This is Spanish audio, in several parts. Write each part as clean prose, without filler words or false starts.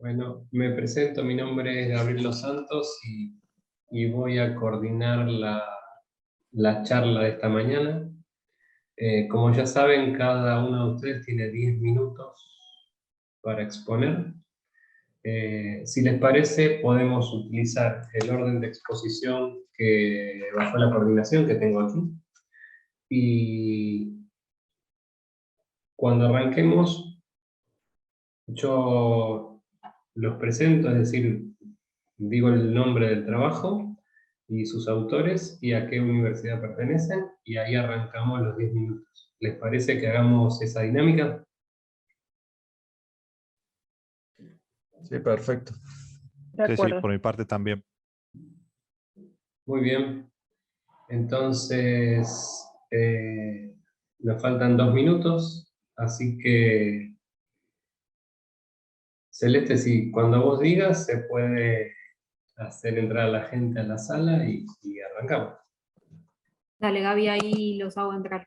Bueno, me presento, mi nombre es Gabriel Los Santos y voy a coordinar la charla de esta mañana. Como ya saben, cada uno de ustedes tiene 10 minutos para exponer. Si les parece, podemos utilizar el orden de exposición que bajo la coordinación que tengo aquí. Y cuando arranquemos, yo los presento, es decir, digo el nombre del trabajo y sus autores y a qué universidad pertenecen, y ahí arrancamos los 10 minutos. ¿Les parece que hagamos esa dinámica? Sí, perfecto. Sí, por mi parte también. Muy bien. Entonces, nos faltan 2 minutos, así que, Celeste, si cuando vos digas, se puede hacer entrar a la gente a la sala y arrancamos. Dale, Gaby, ahí los hago entrar.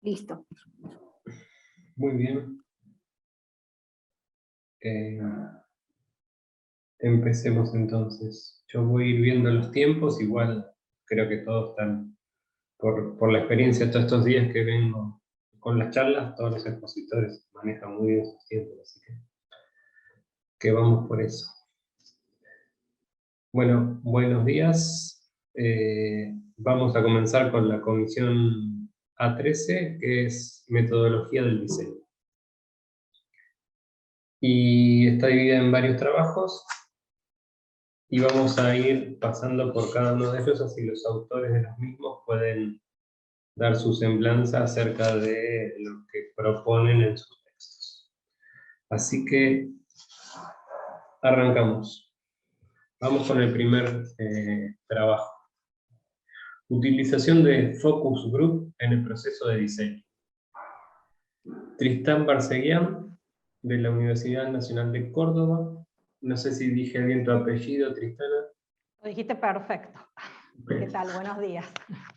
Listo. Muy bien. Empecemos entonces. Yo voy a ir viendo los tiempos, igual creo que todos están, por la experiencia de todos estos días que vengo con las charlas, todos los expositores manejan muy bien sus tiempos, así que vamos por eso. Bueno, buenos días. Vamos a comenzar con la comisión A13, que es metodología del diseño. Y está dividida en varios trabajos, y vamos a ir pasando por cada uno de ellos, así los autores de los mismos pueden dar su semblanza acerca de lo que proponen en sus textos. Así que arrancamos. Vamos con el primer trabajo. Utilización de focus group en el proceso de diseño. Tristán Barseguian, de la Universidad Nacional de Córdoba. No sé si dije bien tu apellido, Tristana. Lo dijiste perfecto. ¿Qué tal? Buenos días.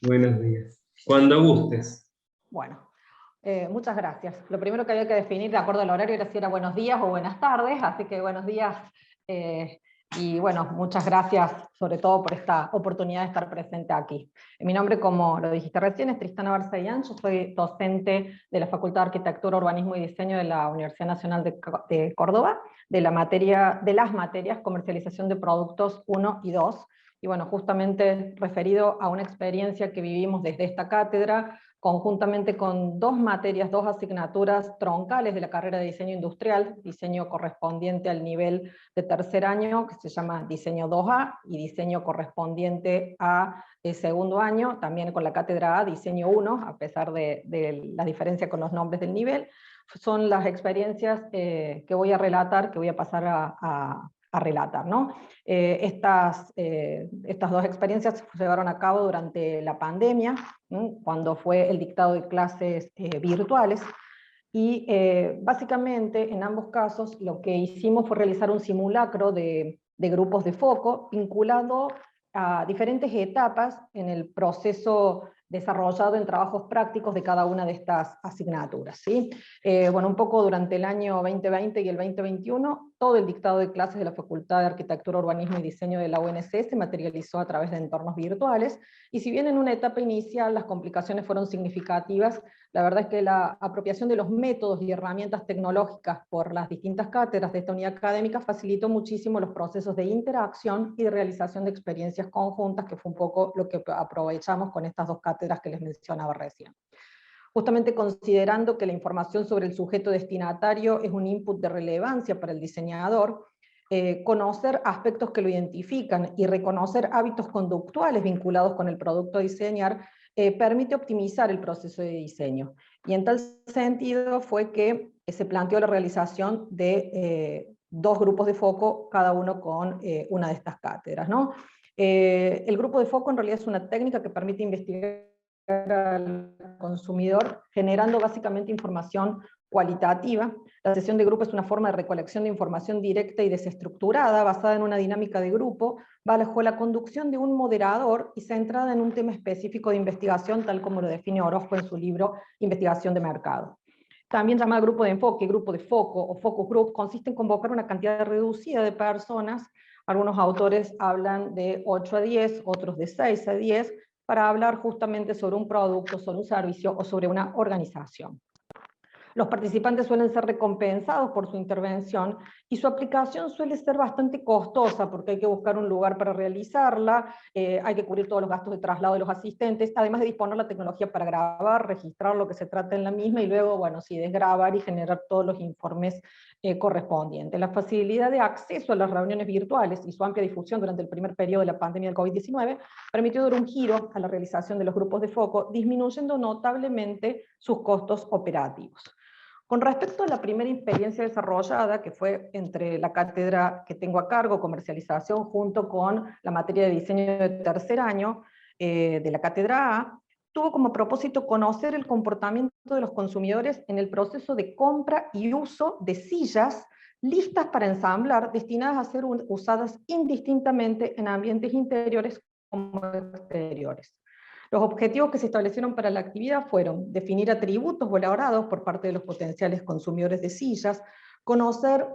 Buenos días. Cuando gustes. Bueno, muchas gracias. Lo primero que había que definir de acuerdo al horario era si era buenos días o buenas tardes, así que buenos días. Y bueno, muchas gracias sobre todo por esta oportunidad de estar presente aquí. Mi nombre, como lo dijiste recién, es Tristana Barseguian. Yo soy docente de la Facultad de Arquitectura, Urbanismo y Diseño de la Universidad Nacional de Córdoba, de las materias Comercialización de Productos 1 y 2. Y bueno, justamente referido a una experiencia que vivimos desde esta cátedra, conjuntamente con dos asignaturas troncales de la carrera de diseño industrial, diseño correspondiente al nivel de tercer año, que se llama diseño 2A, y diseño correspondiente a segundo año, también con la cátedra A, diseño 1, a pesar de la diferencia con los nombres del nivel. Son las experiencias que voy a relatar, que voy a pasar a relatar, ¿no? Estas dos experiencias se llevaron a cabo durante la pandemia, ¿no? Cuando fue el dictado de clases virtuales, y básicamente en ambos casos lo que hicimos fue realizar un simulacro de grupos de foco vinculado a diferentes etapas en el proceso desarrollado en trabajos prácticos de cada una de estas asignaturas, ¿sí? Bueno, un poco durante el año 2020 y el 2021, todo el dictado de clases de la Facultad de Arquitectura, Urbanismo y Diseño de la UNC se materializó a través de entornos virtuales, y si bien en una etapa inicial las complicaciones fueron significativas, la verdad es que la apropiación de los métodos y herramientas tecnológicas por las distintas cátedras de esta unidad académica facilitó muchísimo los procesos de interacción y de realización de experiencias conjuntas, que fue un poco lo que aprovechamos con estas dos cátedras que les mencionaba recién. Justamente considerando que la información sobre el sujeto destinatario es un input de relevancia para el diseñador, conocer aspectos que lo identifican y reconocer hábitos conductuales vinculados con el producto a diseñar permite optimizar el proceso de diseño. Y en tal sentido fue que se planteó la realización de dos grupos de foco, cada uno con una de estas cátedras, ¿no? El grupo de foco en realidad es una técnica que permite investigar al consumidor, generando básicamente información cualitativa. La sesión de grupo es una forma de recolección de información directa y desestructurada, basada en una dinámica de grupo, bajo la conducción de un moderador y centrada en un tema específico de investigación, tal como lo define Orozco en su libro Investigación de Mercado. También llamada grupo de enfoque, grupo de foco o focus group, consiste en convocar una cantidad reducida de personas. Algunos autores hablan de 8 a 10, otros de 6 a 10, para hablar justamente sobre un producto, sobre un servicio o sobre una organización. Los participantes suelen ser recompensados por su intervención y su aplicación suele ser bastante costosa porque hay que buscar un lugar para realizarla, hay que cubrir todos los gastos de traslado de los asistentes, además de disponer la tecnología para grabar, registrar lo que se trata en la misma y luego, bueno, sí, desgrabar y generar todos los informes correspondientes. La facilidad de acceso a las reuniones virtuales y su amplia difusión durante el primer periodo de la pandemia del COVID-19 permitió dar un giro a la realización de los grupos de foco, disminuyendo notablemente sus costos operativos. Con respecto a la primera experiencia desarrollada, que fue entre la cátedra que tengo a cargo, comercialización, junto con la materia de diseño de tercer año de la cátedra A, tuvo como propósito conocer el comportamiento de los consumidores en el proceso de compra y uso de sillas listas para ensamblar, destinadas a ser usadas indistintamente en ambientes interiores como exteriores. Los objetivos que se establecieron para la actividad fueron definir atributos valorados por parte de los potenciales consumidores de sillas, conocer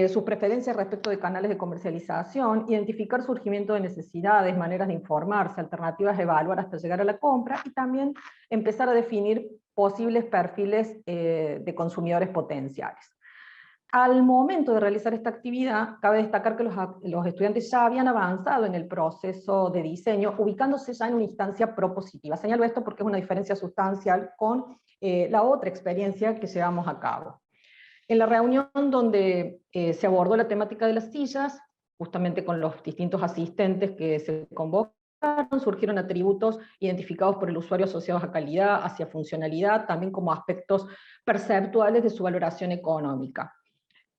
sus preferencias respecto de canales de comercialización, identificar surgimiento de necesidades, maneras de informarse, alternativas a evaluar hasta llegar a la compra, y también empezar a definir posibles perfiles de consumidores potenciales. Al momento de realizar esta actividad, cabe destacar que los estudiantes ya habían avanzado en el proceso de diseño, ubicándose ya en una instancia propositiva. Señalo esto porque es una diferencia sustancial con la otra experiencia que llevamos a cabo. En la reunión donde se abordó la temática de las sillas, justamente con los distintos asistentes que se convocaron, surgieron atributos identificados por el usuario asociados a calidad, hacia funcionalidad, también como aspectos perceptuales de su valoración económica.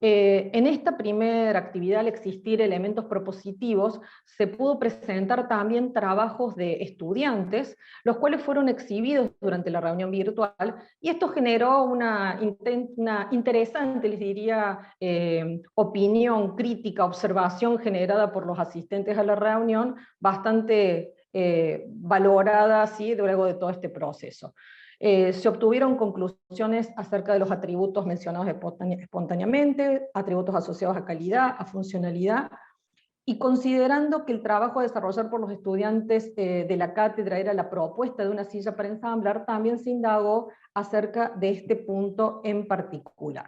En esta primera actividad, al existir elementos propositivos, se pudo presentar también trabajos de estudiantes, los cuales fueron exhibidos durante la reunión virtual, y esto generó una interesante, les diría, opinión, crítica, observación generada por los asistentes a la reunión, bastante valorada, ¿sí?, luego de todo este proceso. Se obtuvieron conclusiones acerca de los atributos mencionados espontáneamente, atributos asociados a calidad, a funcionalidad, y considerando que el trabajo a desarrollar por los estudiantes de la cátedra era la propuesta de una silla para ensamblar, también se indagó acerca de este punto en particular.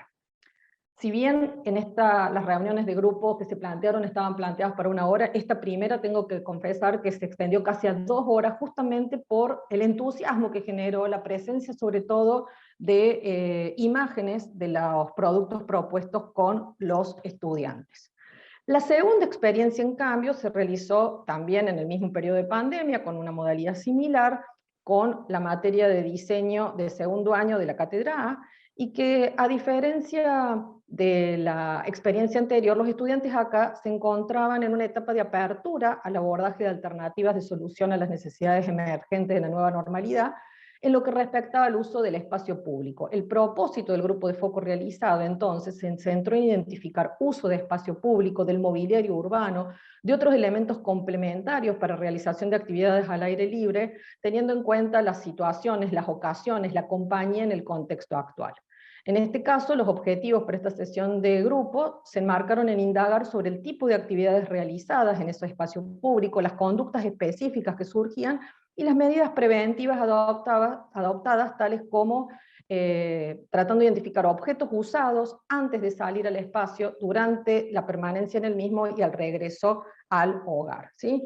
Si bien en las reuniones de grupo que se plantearon estaban planteadas para 1 hora, esta primera tengo que confesar que se extendió casi a 2 horas, justamente por el entusiasmo que generó, la presencia sobre todo de imágenes de los productos propuestos con los estudiantes. La segunda experiencia, en cambio, se realizó también en el mismo periodo de pandemia, con una modalidad similar, con la materia de diseño de segundo año de la cátedra A, y que, a diferencia de la experiencia anterior, los estudiantes acá se encontraban en una etapa de apertura al abordaje de alternativas de solución a las necesidades emergentes de la nueva normalidad, en lo que respecta al uso del espacio público. El propósito del grupo de foco realizado entonces se centró en identificar uso de espacio público, del mobiliario urbano, de otros elementos complementarios para realización de actividades al aire libre, teniendo en cuenta las situaciones, las ocasiones, la compañía en el contexto actual. En este caso, los objetivos para esta sesión de grupo se enmarcaron en indagar sobre el tipo de actividades realizadas en ese espacio público, las conductas específicas que surgían y las medidas preventivas adoptadas, tales como tratando de identificar objetos usados antes de salir al espacio, durante la permanencia en el mismo y al regreso al hogar, ¿sí?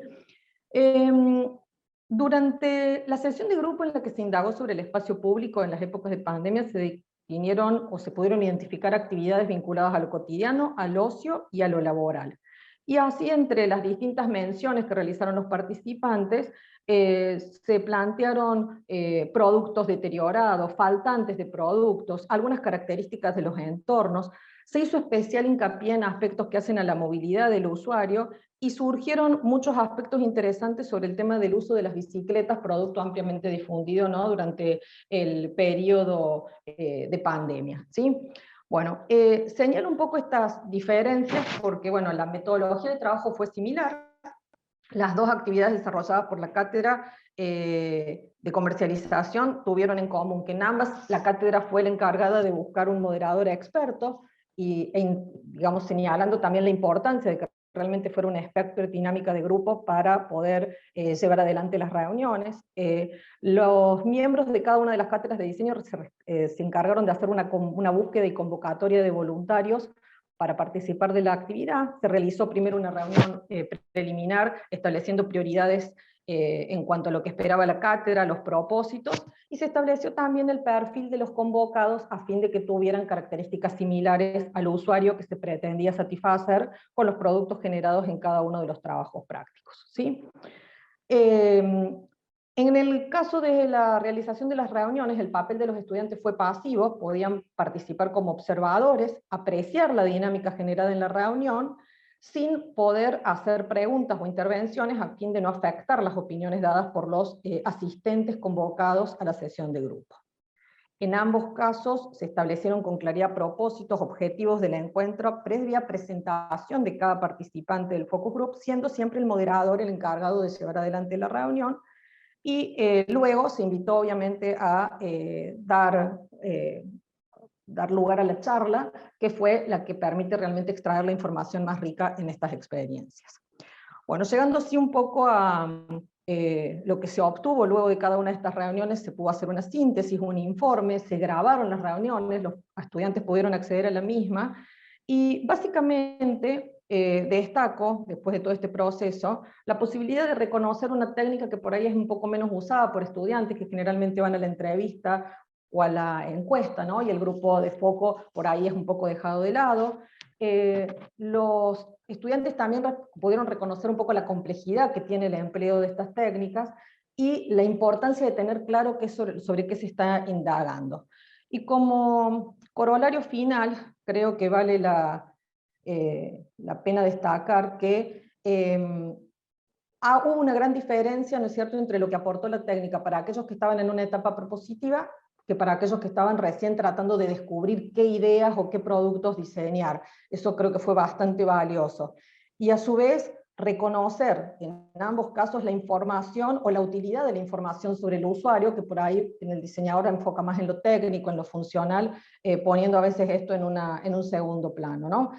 Durante la sesión de grupo en la que se indagó sobre el espacio público en las épocas de pandemia, se definieron o se pudieron identificar actividades vinculadas a lo cotidiano, al ocio y a lo laboral. Y así, entre las distintas menciones que realizaron los participantes, se plantearon productos deteriorados, faltantes de productos, algunas características de los entornos. Se hizo especial hincapié en aspectos que hacen a la movilidad del usuario, y surgieron muchos aspectos interesantes sobre el tema del uso de las bicicletas, producto ampliamente difundido, ¿no?, durante el periodo de pandemia, ¿sí? Bueno, señalo un poco estas diferencias porque, bueno, la metodología de trabajo fue similar, Las dos actividades desarrolladas por la cátedra de comercialización tuvieron en común que en ambas la cátedra fue la encargada de buscar un moderador experto, digamos, señalando también la importancia de que realmente fuera un experto en dinámica de grupo para poder llevar adelante las reuniones. Los miembros de cada una de las cátedras de diseño se encargaron de hacer una búsqueda y convocatoria de voluntarios para participar de la actividad. Se realizó primero una reunión preliminar estableciendo prioridades en cuanto a lo que esperaba la cátedra, los propósitos, y se estableció también el perfil de los convocados a fin de que tuvieran características similares al usuario que se pretendía satisfacer con los productos generados en cada uno de los trabajos prácticos, ¿sí? En el caso de la realización de las reuniones, el papel de los estudiantes fue pasivo, podían participar como observadores, apreciar la dinámica generada en la reunión, sin poder hacer preguntas o intervenciones a fin de no afectar las opiniones dadas por los asistentes convocados a la sesión de grupo. En ambos casos se establecieron con claridad propósitos, objetivos del encuentro, previa presentación de cada participante del focus group, siendo siempre el moderador el encargado de llevar adelante la reunión, y luego se invitó obviamente a dar lugar a la charla, que fue la que permite realmente extraer la información más rica en estas experiencias. Bueno, llegando así un poco a lo que se obtuvo luego de cada una de estas reuniones, se pudo hacer una síntesis, un informe, se grabaron las reuniones, los estudiantes pudieron acceder a la misma, y básicamente destaco, después de todo este proceso, la posibilidad de reconocer una técnica que por ahí es un poco menos usada por estudiantes que generalmente van a la entrevista o a la encuesta, ¿no? Y el grupo de foco por ahí es un poco dejado de lado. Los estudiantes también pudieron reconocer un poco la complejidad que tiene el empleo de estas técnicas y la importancia de tener claro sobre qué se está indagando. Y como corolario final, creo que vale la pena destacar que hubo una gran diferencia, ¿no es cierto?, entre lo que aportó la técnica para aquellos que estaban en una etapa propositiva que para aquellos que estaban recién tratando de descubrir qué ideas o qué productos diseñar. Eso creo que fue bastante valioso. Y a su vez, reconocer en ambos casos la información o la utilidad de la información sobre el usuario, que por ahí en el diseñador enfoca más en lo técnico, en lo funcional, poniendo a veces esto en un segundo plano, ¿no?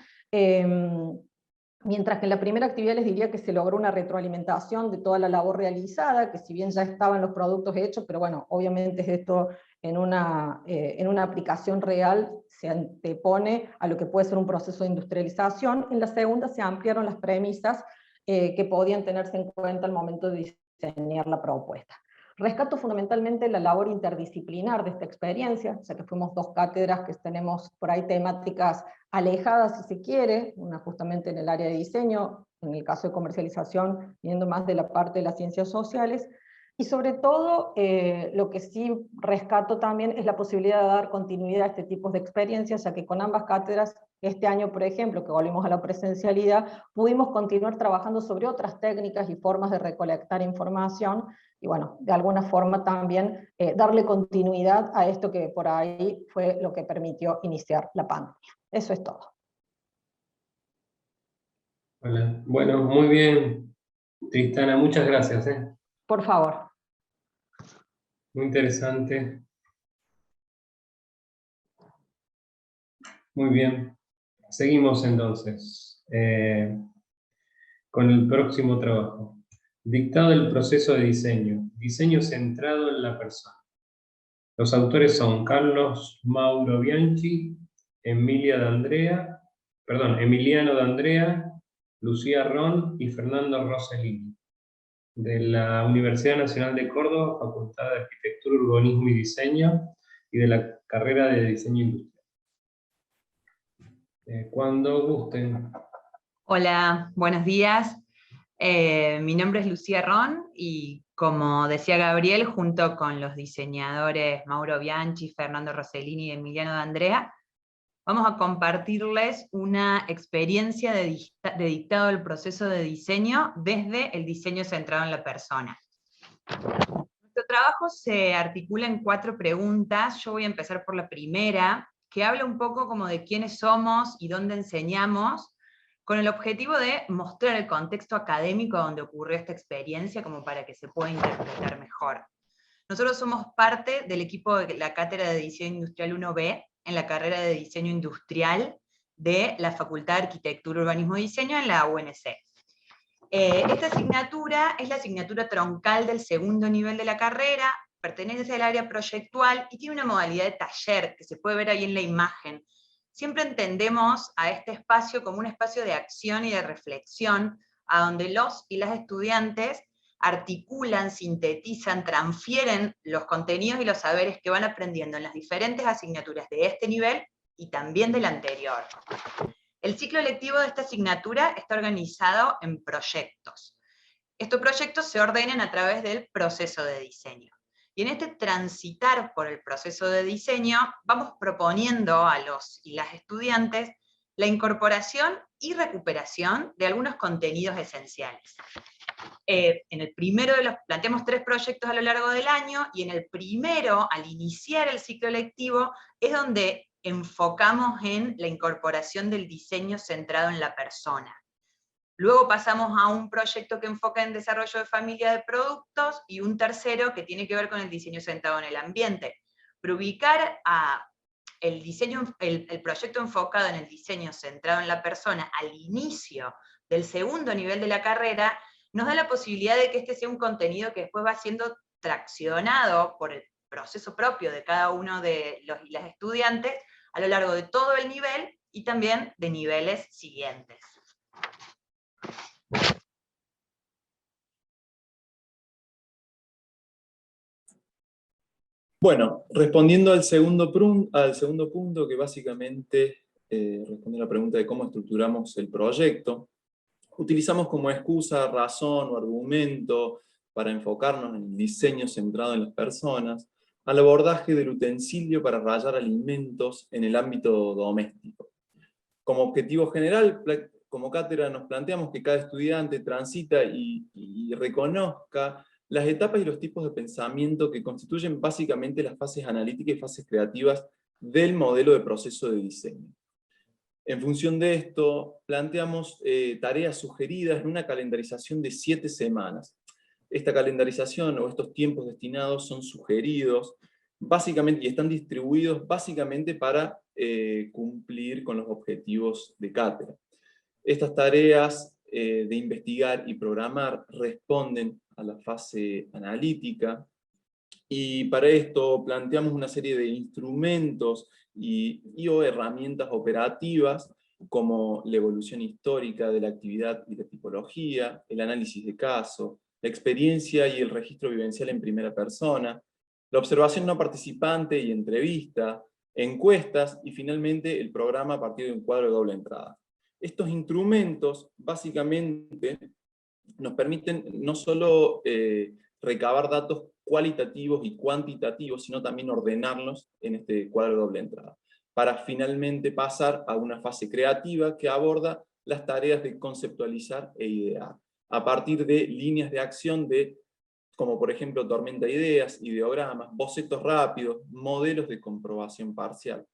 Mientras que en la primera actividad les diría que se logró una retroalimentación de toda la labor realizada, que si bien ya estaban los productos hechos, pero bueno, obviamente esto en una aplicación real se antepone a lo que puede ser un proceso de industrialización. En la segunda se ampliaron las premisas que podían tenerse en cuenta al momento de diseñar la propuesta. Rescato fundamentalmente la labor interdisciplinar de esta experiencia, ya que fuimos dos cátedras que tenemos por ahí temáticas alejadas, si se quiere, una justamente en el área de diseño, en el caso de comercialización, viniendo más de la parte de las ciencias sociales, y sobre todo, lo que sí rescato también es la posibilidad de dar continuidad a este tipo de experiencias, ya que con ambas cátedras, este año, por ejemplo, que volvimos a la presencialidad, pudimos continuar trabajando sobre otras técnicas y formas de recolectar información, y bueno, de alguna forma también darle continuidad a esto que por ahí fue lo que permitió iniciar la pandemia. Eso es todo. Hola. Bueno, muy bien, Tristana, muchas gracias. Por favor. Muy interesante. Muy bien. Seguimos entonces con el próximo trabajo. Dictado del proceso de diseño. Diseño centrado en la persona. Los autores son Carlos Mauro Bianchi, Emiliano D'Andrea, Lucía Ron y Fernando Rossellini, de la Universidad Nacional de Córdoba, Facultad de Arquitectura, Urbanismo y Diseño, y de la carrera de Diseño Industrial. Cuando gusten. Hola, buenos días. Mi nombre es Lucía Ron y como decía Gabriel, junto con los diseñadores Mauro Bianchi, Fernando Rossellini y Emiliano D'Andrea, vamos a compartirles una experiencia de dictado del proceso de diseño desde el diseño centrado en la persona. Nuestro trabajo se articula en 4 preguntas. Yo voy a empezar por la primera, que habla un poco como de quiénes somos y dónde enseñamos, con el objetivo de mostrar el contexto académico donde ocurrió esta experiencia como para que se pueda interpretar mejor. Nosotros somos parte del equipo de la Cátedra de Diseño Industrial 1B en la carrera de Diseño Industrial de la Facultad de Arquitectura, Urbanismo y Diseño en la UNC. Esta asignatura es la asignatura troncal del segundo nivel de la carrera, pertenece al área proyectual y tiene una modalidad de taller que se puede ver ahí en la imagen. Siempre entendemos a este espacio como un espacio de acción y de reflexión, a donde los y las estudiantes articulan, sintetizan, transfieren los contenidos y los saberes que van aprendiendo en las diferentes asignaturas de este nivel y también del anterior. El ciclo lectivo de esta asignatura está organizado en proyectos. Estos proyectos se ordenan a través del proceso de diseño. Y en este transitar por el proceso de diseño, vamos proponiendo a los y las estudiantes la incorporación y recuperación de algunos contenidos esenciales. En el primero de los, planteamos 3 proyectos a lo largo del año, y en el primero, al iniciar el ciclo lectivo, es donde enfocamos en la incorporación del diseño centrado en la persona. Luego pasamos a un proyecto que enfoca en desarrollo de familia de productos, y un tercero que tiene que ver con el diseño centrado en el ambiente. Pero ubicar el proyecto enfocado en el diseño centrado en la persona al inicio del segundo nivel de la carrera, nos da la posibilidad de que este sea un contenido que después va siendo traccionado por el proceso propio de cada uno de los y las estudiantes a lo largo de todo el nivel, y también de niveles siguientes. Bueno, respondiendo al segundo punto, que básicamente responde a la pregunta de cómo estructuramos el proyecto, utilizamos como excusa, razón o argumento para enfocarnos en el diseño centrado en las personas, al abordaje del utensilio para rallar alimentos en el ámbito doméstico. Como objetivo general, como cátedra nos planteamos que cada estudiante transita y reconozca las etapas y los tipos de pensamiento que constituyen básicamente las fases analíticas y fases creativas del modelo de proceso de diseño. En función de esto, planteamos tareas sugeridas en una calendarización de 7 semanas. Esta calendarización o estos tiempos destinados son sugeridos básicamente, y están distribuidos básicamente para cumplir con los objetivos de cátedra. Estas tareas de investigar y programar responden a la fase analítica, y para esto planteamos una serie de instrumentos o herramientas operativas, como la evolución histórica de la actividad y la tipología, el análisis de caso, la experiencia y el registro vivencial en primera persona, la observación no participante y entrevista, encuestas, y finalmente el programa a partir de un cuadro de doble entrada. Estos instrumentos básicamente nos permiten no solo recabar datos cualitativos y cuantitativos, sino también ordenarlos en este cuadro de doble entrada, para finalmente pasar a una fase creativa que aborda las tareas de conceptualizar e idear, a partir de líneas de acción como por ejemplo tormenta de ideas, ideogramas, bocetos rápidos, modelos de comprobación parcial.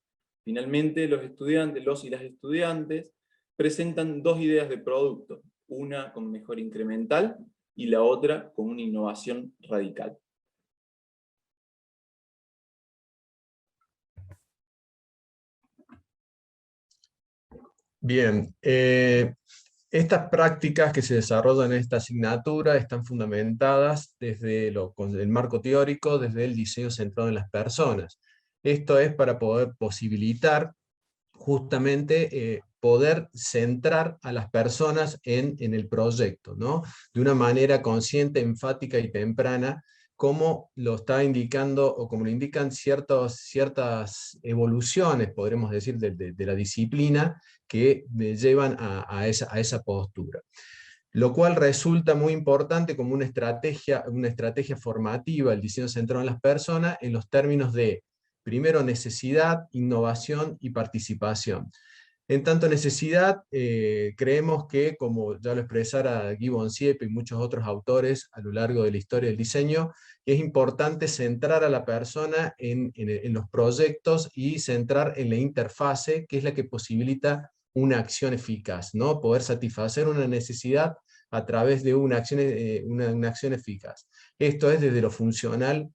Finalmente los y las estudiantes presentan 2 ideas de producto, una con mejora incremental y la otra con una innovación radical. Bien, estas prácticas que se desarrollan en esta asignatura están fundamentadas desde el marco teórico, desde el diseño centrado en las personas. Esto es para poder posibilitar justamente poder centrar a las personas en el proyecto, ¿no? De una manera consciente, enfática y temprana, como lo está indicando, o como lo indican ciertas evoluciones, podremos decir, de la disciplina, que llevan a esa postura. Lo cual resulta muy importante como una estrategia formativa, el diseño centrado en las personas, en los términos de, primero, necesidad, innovación y participación. En tanto necesidad, creemos que, como ya lo expresara Guy Bonciep y muchos otros autores a lo largo de la historia del diseño, es importante centrar a la persona en los proyectos y centrar en la interfase, que es la que posibilita una acción eficaz, ¿no? Poder satisfacer una necesidad a través de una acción eficaz. Esto es desde lo funcional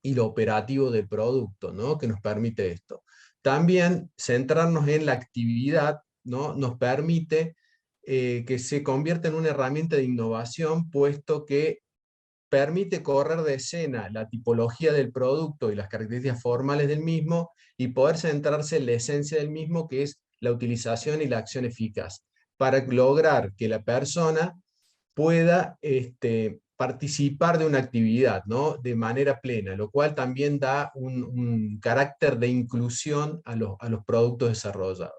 y lo operativo del producto, ¿no? Que nos permite esto. También centrarnos en la actividad, ¿no? Nos permite que se convierta en una herramienta de innovación, puesto que permite correr de escena la tipología del producto y las características formales del mismo, y poder centrarse en la esencia del mismo, que es la utilización y la acción eficaz, para lograr que la persona pueda participar de una actividad, ¿no? De manera plena, lo cual también da un carácter de inclusión a los productos desarrollados.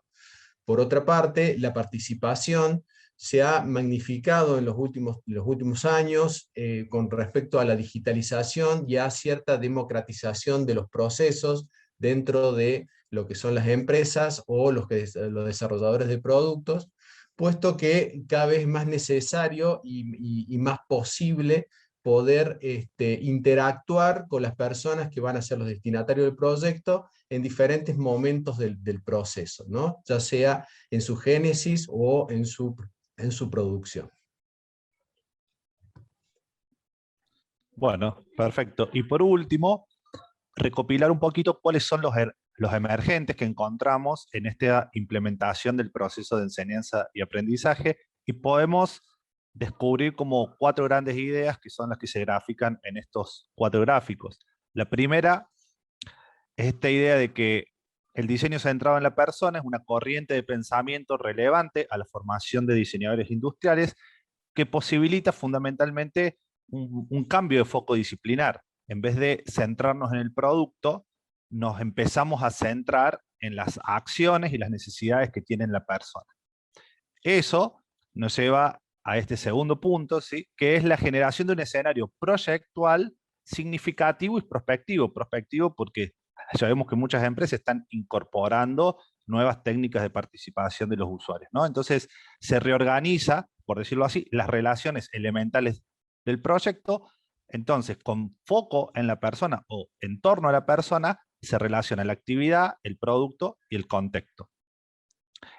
Por otra parte, la participación se ha magnificado en los últimos años con respecto a la digitalización y a cierta democratización de los procesos dentro de lo que son las empresas o los desarrolladores de productos, puesto que cada vez es más necesario y más posible poder interactuar con las personas que van a ser los destinatarios del proyecto en diferentes momentos del proceso, ¿no? Ya sea en su génesis o en su producción. Bueno, perfecto. Y por último, recopilar un poquito cuáles son los emergentes que encontramos en esta implementación del proceso de enseñanza y aprendizaje, y podemos descubrir como 4 grandes ideas que son las que se grafican en estos 4 gráficos. La primera es esta idea de que el diseño centrado en la persona es una corriente de pensamiento relevante a la formación de diseñadores industriales que posibilita fundamentalmente un cambio de foco disciplinar. En vez de centrarnos en el producto, nos empezamos a centrar en las acciones y las necesidades que tiene la persona. Eso nos lleva a este segundo punto, ¿sí? Que es la generación de un escenario proyectual significativo y prospectivo. Prospectivo porque ya vemos que muchas empresas están incorporando nuevas técnicas de participación de los usuarios, ¿no? Entonces se reorganiza, por decirlo así, las relaciones elementales del proyecto. Entonces, con foco en la persona o en torno a la persona, se relaciona la actividad, el producto y el contexto.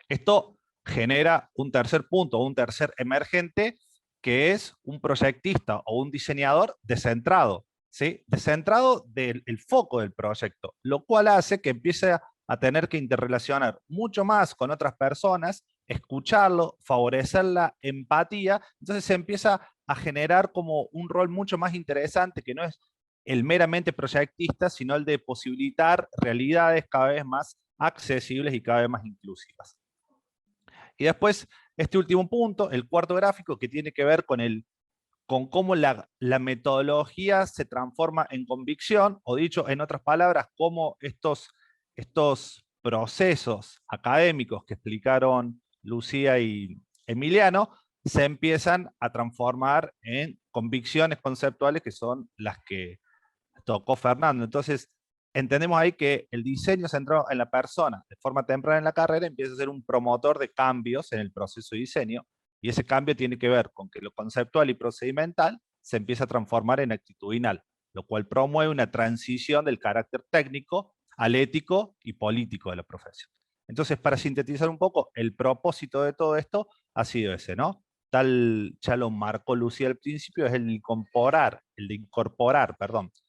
Esto genera un tercer punto, un tercer emergente, que es un proyectista o un diseñador descentrado, ¿sí? Descentrado del foco del proyecto, lo cual hace que empiece a tener que interrelacionar mucho más con otras personas, escucharlo, favorecer la empatía. Entonces se empieza a generar como un rol mucho más interesante, que no es el meramente proyectista, sino el de posibilitar realidades cada vez más accesibles y cada vez más inclusivas. Y después, este último punto, el cuarto gráfico, que tiene que ver con cómo la metodología se transforma en convicción, o dicho en otras palabras, cómo estos procesos académicos que explicaron Lucía y Emiliano se empiezan a transformar en convicciones conceptuales, que son las que tocó Fernando. Entonces, entendemos ahí que el diseño centrado en la persona de forma temprana en la carrera empieza a ser un promotor de cambios en el proceso de diseño, y ese cambio tiene que ver con que lo conceptual y procedimental se empieza a transformar en actitudinal, lo cual promueve una transición del carácter técnico al ético y político de la profesión. Entonces, para sintetizar un poco, el propósito de todo esto ha sido ese, ¿no? Tal ya lo marcó Lucía al principio, es el de incorporar,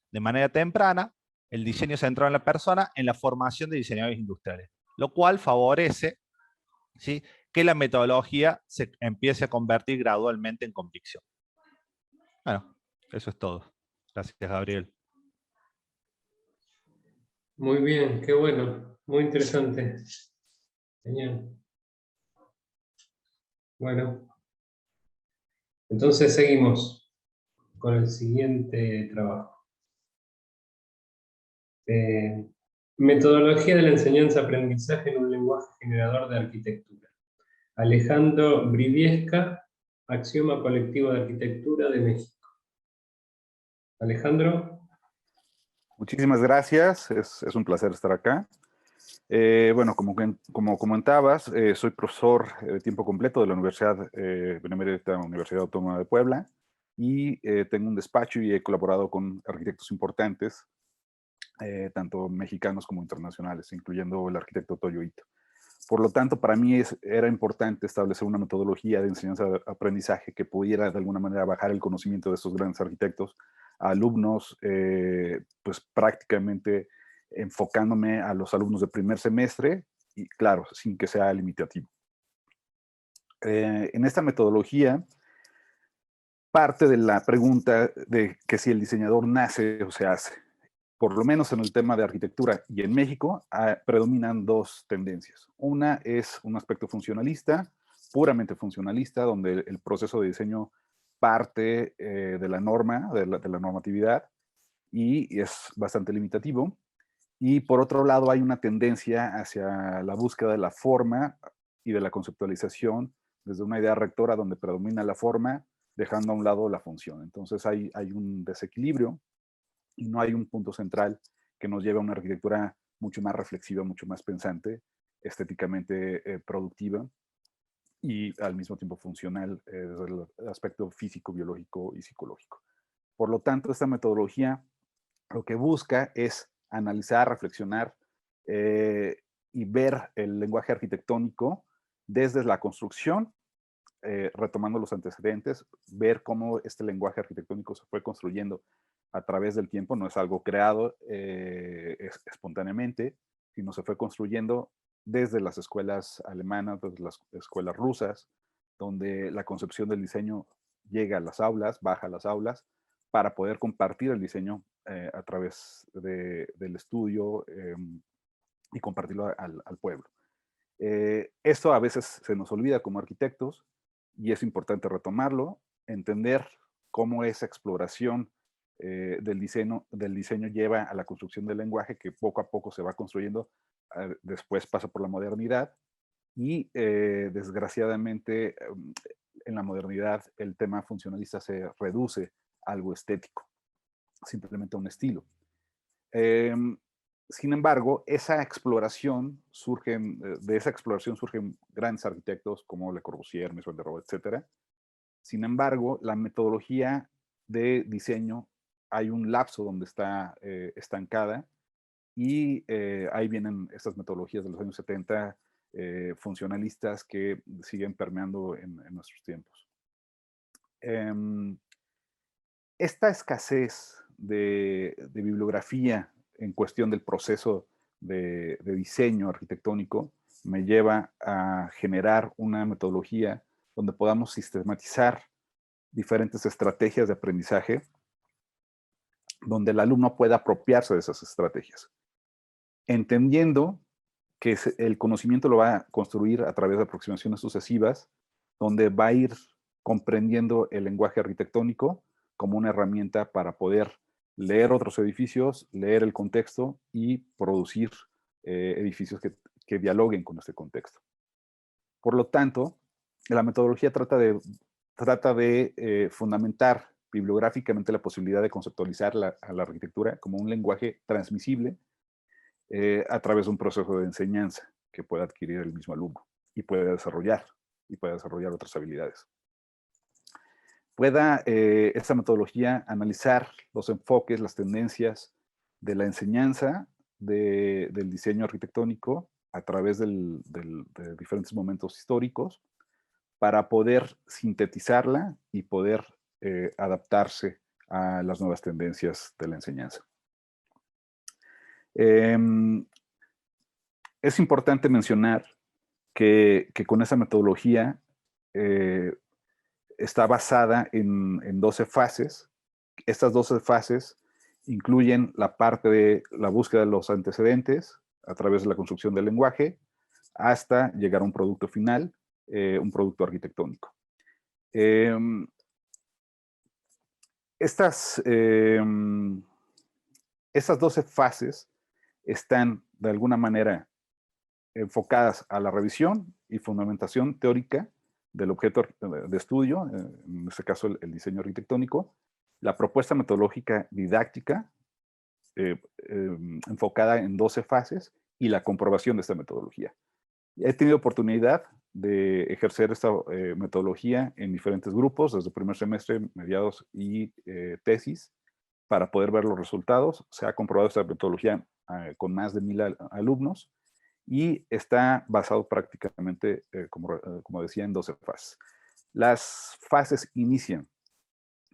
de manera temprana el diseño centrado en la persona en la formación de diseñadores industriales, lo cual favorece, ¿sí?, que la metodología se empiece a convertir gradualmente en convicción. Bueno, eso es todo. Gracias, Gabriel. Muy bien, qué bueno, muy interesante. Genial. Bueno, entonces seguimos con el siguiente trabajo. Metodología de la enseñanza-aprendizaje en un lenguaje generador de arquitectura. Alejandro Briviesca, Axioma Colectivo de Arquitectura de México. Alejandro. Muchísimas gracias, es un placer estar acá. Bueno, como comentabas, soy profesor de tiempo completo de la Benemérita Universidad Autónoma de Puebla, y tengo un despacho y he colaborado con arquitectos importantes, tanto mexicanos como internacionales, incluyendo el arquitecto Toyo Ito. Por lo tanto, para mí era importante establecer una metodología de enseñanza-aprendizaje que pudiera de alguna manera bajar el conocimiento de estos grandes arquitectos a alumnos, pues prácticamente enfocándome a los alumnos de primer semestre y claro, sin que sea limitativo. En esta metodología, parte de la pregunta de que si el diseñador nace o se hace. Por lo menos en el tema de arquitectura y en México, predominan dos tendencias. Una es un aspecto funcionalista, puramente funcionalista, donde el proceso de diseño parte de la norma, de la normatividad, y es bastante limitativo. Y por otro lado, hay una tendencia hacia la búsqueda de la forma y de la conceptualización desde una idea rectora donde predomina la forma, dejando a un lado la función. Entonces hay un desequilibrio y no hay un punto central que nos lleve a una arquitectura mucho más reflexiva, mucho más pensante, estéticamente productiva y al mismo tiempo funcional desde el aspecto físico, biológico y psicológico. Por lo tanto, esta metodología lo que busca es analizar, reflexionar y ver el lenguaje arquitectónico desde la construcción, retomando los antecedentes, ver cómo este lenguaje arquitectónico se fue construyendo a través del tiempo, no es algo creado espontáneamente, sino se fue construyendo desde las escuelas alemanas, desde las escuelas rusas, donde la concepción del diseño llega a las aulas, baja a las aulas, para poder compartir el diseño a través del estudio y compartirlo al pueblo. Esto a veces se nos olvida como arquitectos y es importante retomarlo, entender cómo esa exploración del diseño lleva a la construcción del lenguaje que poco a poco se va construyendo, después pasa por la modernidad y desgraciadamente en la modernidad el tema funcionalista se reduce a algo estético, simplemente a un estilo. Sin embargo, de esa exploración surgen grandes arquitectos como Le Corbusier, Mies van der Rohe, etc. Sin embargo, la metodología de diseño, hay un lapso donde está estancada y ahí vienen estas metodologías de los años 70 funcionalistas que siguen permeando en nuestros tiempos. Esta escasez de bibliografía en cuestión del proceso de diseño arquitectónico me lleva a generar una metodología donde podamos sistematizar diferentes estrategias de aprendizaje donde el alumno pueda apropiarse de esas estrategias, entendiendo que el conocimiento lo va a construir a través de aproximaciones sucesivas, donde va a ir comprendiendo el lenguaje arquitectónico como una herramienta para poder leer otros edificios, leer el contexto y producir edificios que dialoguen con este contexto. Por lo tanto, la metodología trata de fundamentar bibliográficamente la posibilidad de conceptualizar a la arquitectura como un lenguaje transmisible a través de un proceso de enseñanza que pueda adquirir el mismo alumno y pueda desarrollar otras habilidades. Pueda esta metodología analizar los enfoques, las tendencias de la enseñanza del diseño arquitectónico a través de diferentes momentos históricos para poder sintetizarla y poder adaptarse a las nuevas tendencias de la enseñanza. Es importante mencionar que con esa metodología está basada en 12 fases. Estas 12 fases incluyen la parte de la búsqueda de los antecedentes a través de la construcción del lenguaje hasta llegar a un producto final, un producto arquitectónico. Estas 12 fases están de alguna manera enfocadas a la revisión y fundamentación teórica del objeto de estudio, en este caso el diseño arquitectónico, la propuesta metodológica didáctica enfocada en 12 fases y la comprobación de esta metodología. He tenido oportunidad de ejercer esta metodología en diferentes grupos, desde primer semestre, mediados y tesis, para poder ver los resultados. Se ha comprobado esta metodología con más de 1000 alumnos y está basado prácticamente, como decía, en 12 fases. Las fases inician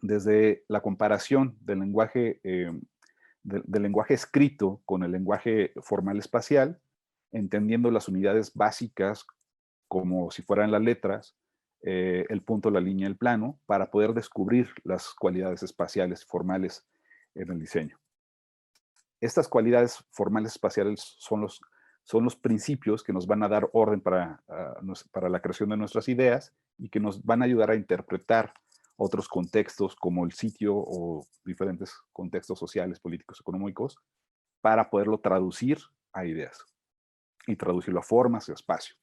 desde la comparación del lenguaje escrito con el lenguaje formal espacial, entendiendo las unidades básicas como si fueran las letras, el punto, la línea, el plano, para poder descubrir las cualidades espaciales formales en el diseño. Estas cualidades formales espaciales son los principios que nos van a dar orden para la creación de nuestras ideas y que nos van a ayudar a interpretar otros contextos como el sitio o diferentes contextos sociales, políticos, económicos, para poderlo traducir a ideas y traducirlo a formas y a espacio.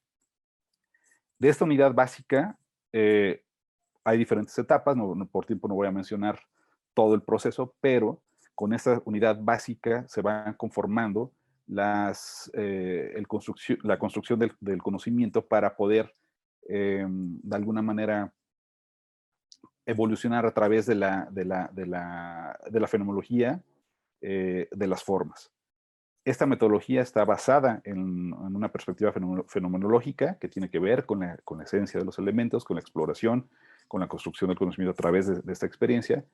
De esta unidad básica hay diferentes etapas, por tiempo no voy a mencionar todo el proceso, pero con esta unidad básica se van conformando la construcción del conocimiento para poder de alguna manera evolucionar a través de la fenomenología de las formas. Esta metodología está basada en una perspectiva fenomenológica que tiene que ver con la esencia de los elementos, con la exploración, con la construcción del conocimiento a través de esta experiencia.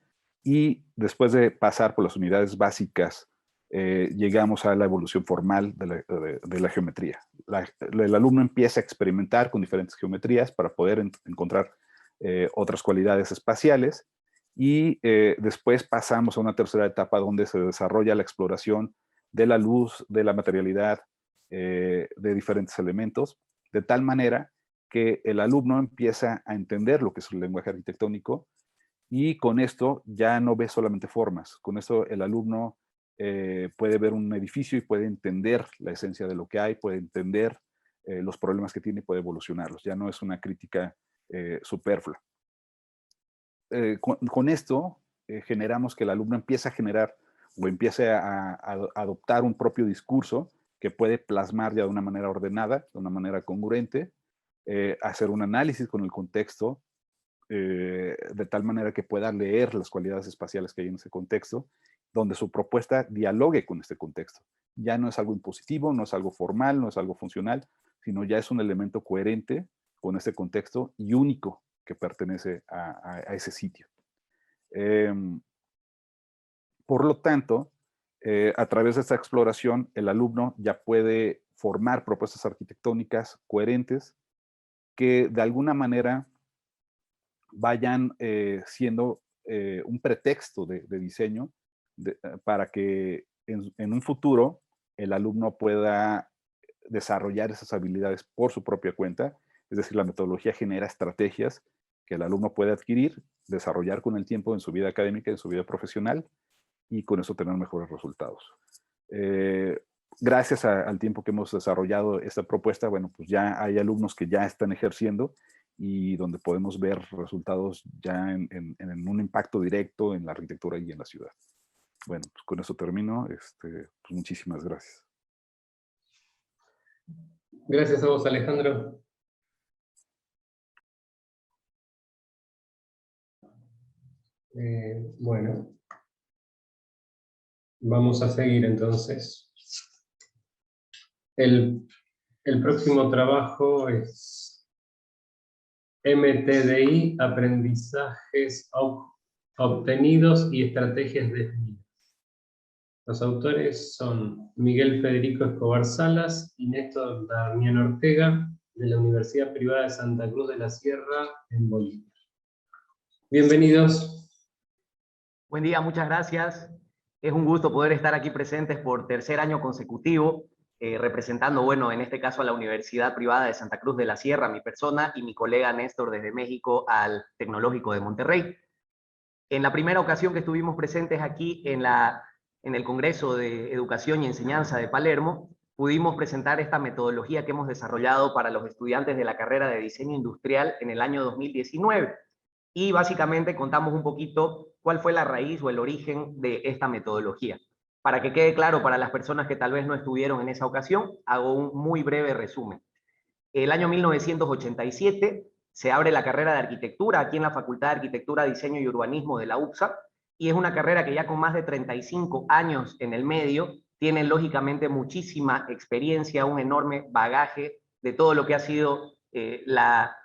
Y después de pasar por las unidades básicas, llegamos a la evolución formal de la geometría. El alumno empieza a experimentar con diferentes geometrías para poder encontrar otras cualidades espaciales, y después pasamos a una tercera etapa donde se desarrolla la exploración de la luz, de la materialidad, de diferentes elementos, de tal manera que el alumno empieza a entender lo que es el lenguaje arquitectónico, y con esto ya no ve solamente formas. Con esto el alumno puede ver un edificio y puede entender la esencia de lo que hay, puede entender los problemas que tiene y puede evolucionarlos. Ya no es una crítica superflua. Con esto generamos que el alumno empiece a generar o empiece a adoptar un propio discurso que puede plasmar ya de una manera ordenada, de una manera congruente, hacer un análisis con el contexto, de tal manera que pueda leer las cualidades espaciales que hay en ese contexto, donde su propuesta dialogue con este contexto. Ya no es algo impositivo, no es algo formal, no es algo funcional, sino ya es un elemento coherente con este contexto y único que pertenece a ese sitio. Por lo tanto, a través de esta exploración, el alumno ya puede formar propuestas arquitectónicas coherentes que de alguna manera vayan siendo un pretexto de diseño para que en un futuro el alumno pueda desarrollar esas habilidades por su propia cuenta. Es decir, la metodología genera estrategias que el alumno puede adquirir, desarrollar con el tiempo en su vida académica y en su vida profesional, y con eso tener mejores resultados. Gracias al tiempo que hemos desarrollado esta propuesta, bueno, pues ya hay alumnos que ya están ejerciendo y donde podemos ver resultados ya en un impacto directo en la arquitectura y en la ciudad. Bueno, pues con eso termino. Pues muchísimas gracias. Gracias a vos, Alejandro. Bueno, vamos a seguir entonces. El próximo trabajo es MTDI, aprendizajes obtenidos y estrategias definidas. Los autores son Miguel Federico Escobar Salas y Néstor Damián Ortega, de la Universidad Privada de Santa Cruz de la Sierra, en Bolivia. Bienvenidos. Buen día, muchas gracias. Es un gusto poder estar aquí presentes por tercer año consecutivo, representando, bueno, en este caso a la Universidad Privada de Santa Cruz de la Sierra, mi persona, y mi colega Néstor desde México al Tecnológico de Monterrey. En la primera ocasión que estuvimos presentes aquí en el Congreso de Educación y Enseñanza de Palermo, pudimos presentar esta metodología que hemos desarrollado para los estudiantes de la carrera de Diseño Industrial en el año 2019. Y básicamente contamos un poquito cuál fue la raíz o el origen de esta metodología. Para que quede claro para las personas que tal vez no estuvieron en esa ocasión, hago un muy breve resumen. El año 1987 se abre la carrera de arquitectura aquí en la Facultad de Arquitectura, Diseño y Urbanismo de la UPSA, y es una carrera que ya con más de 35 años en el medio tienen lógicamente muchísima experiencia, un enorme bagaje de todo lo que ha sido la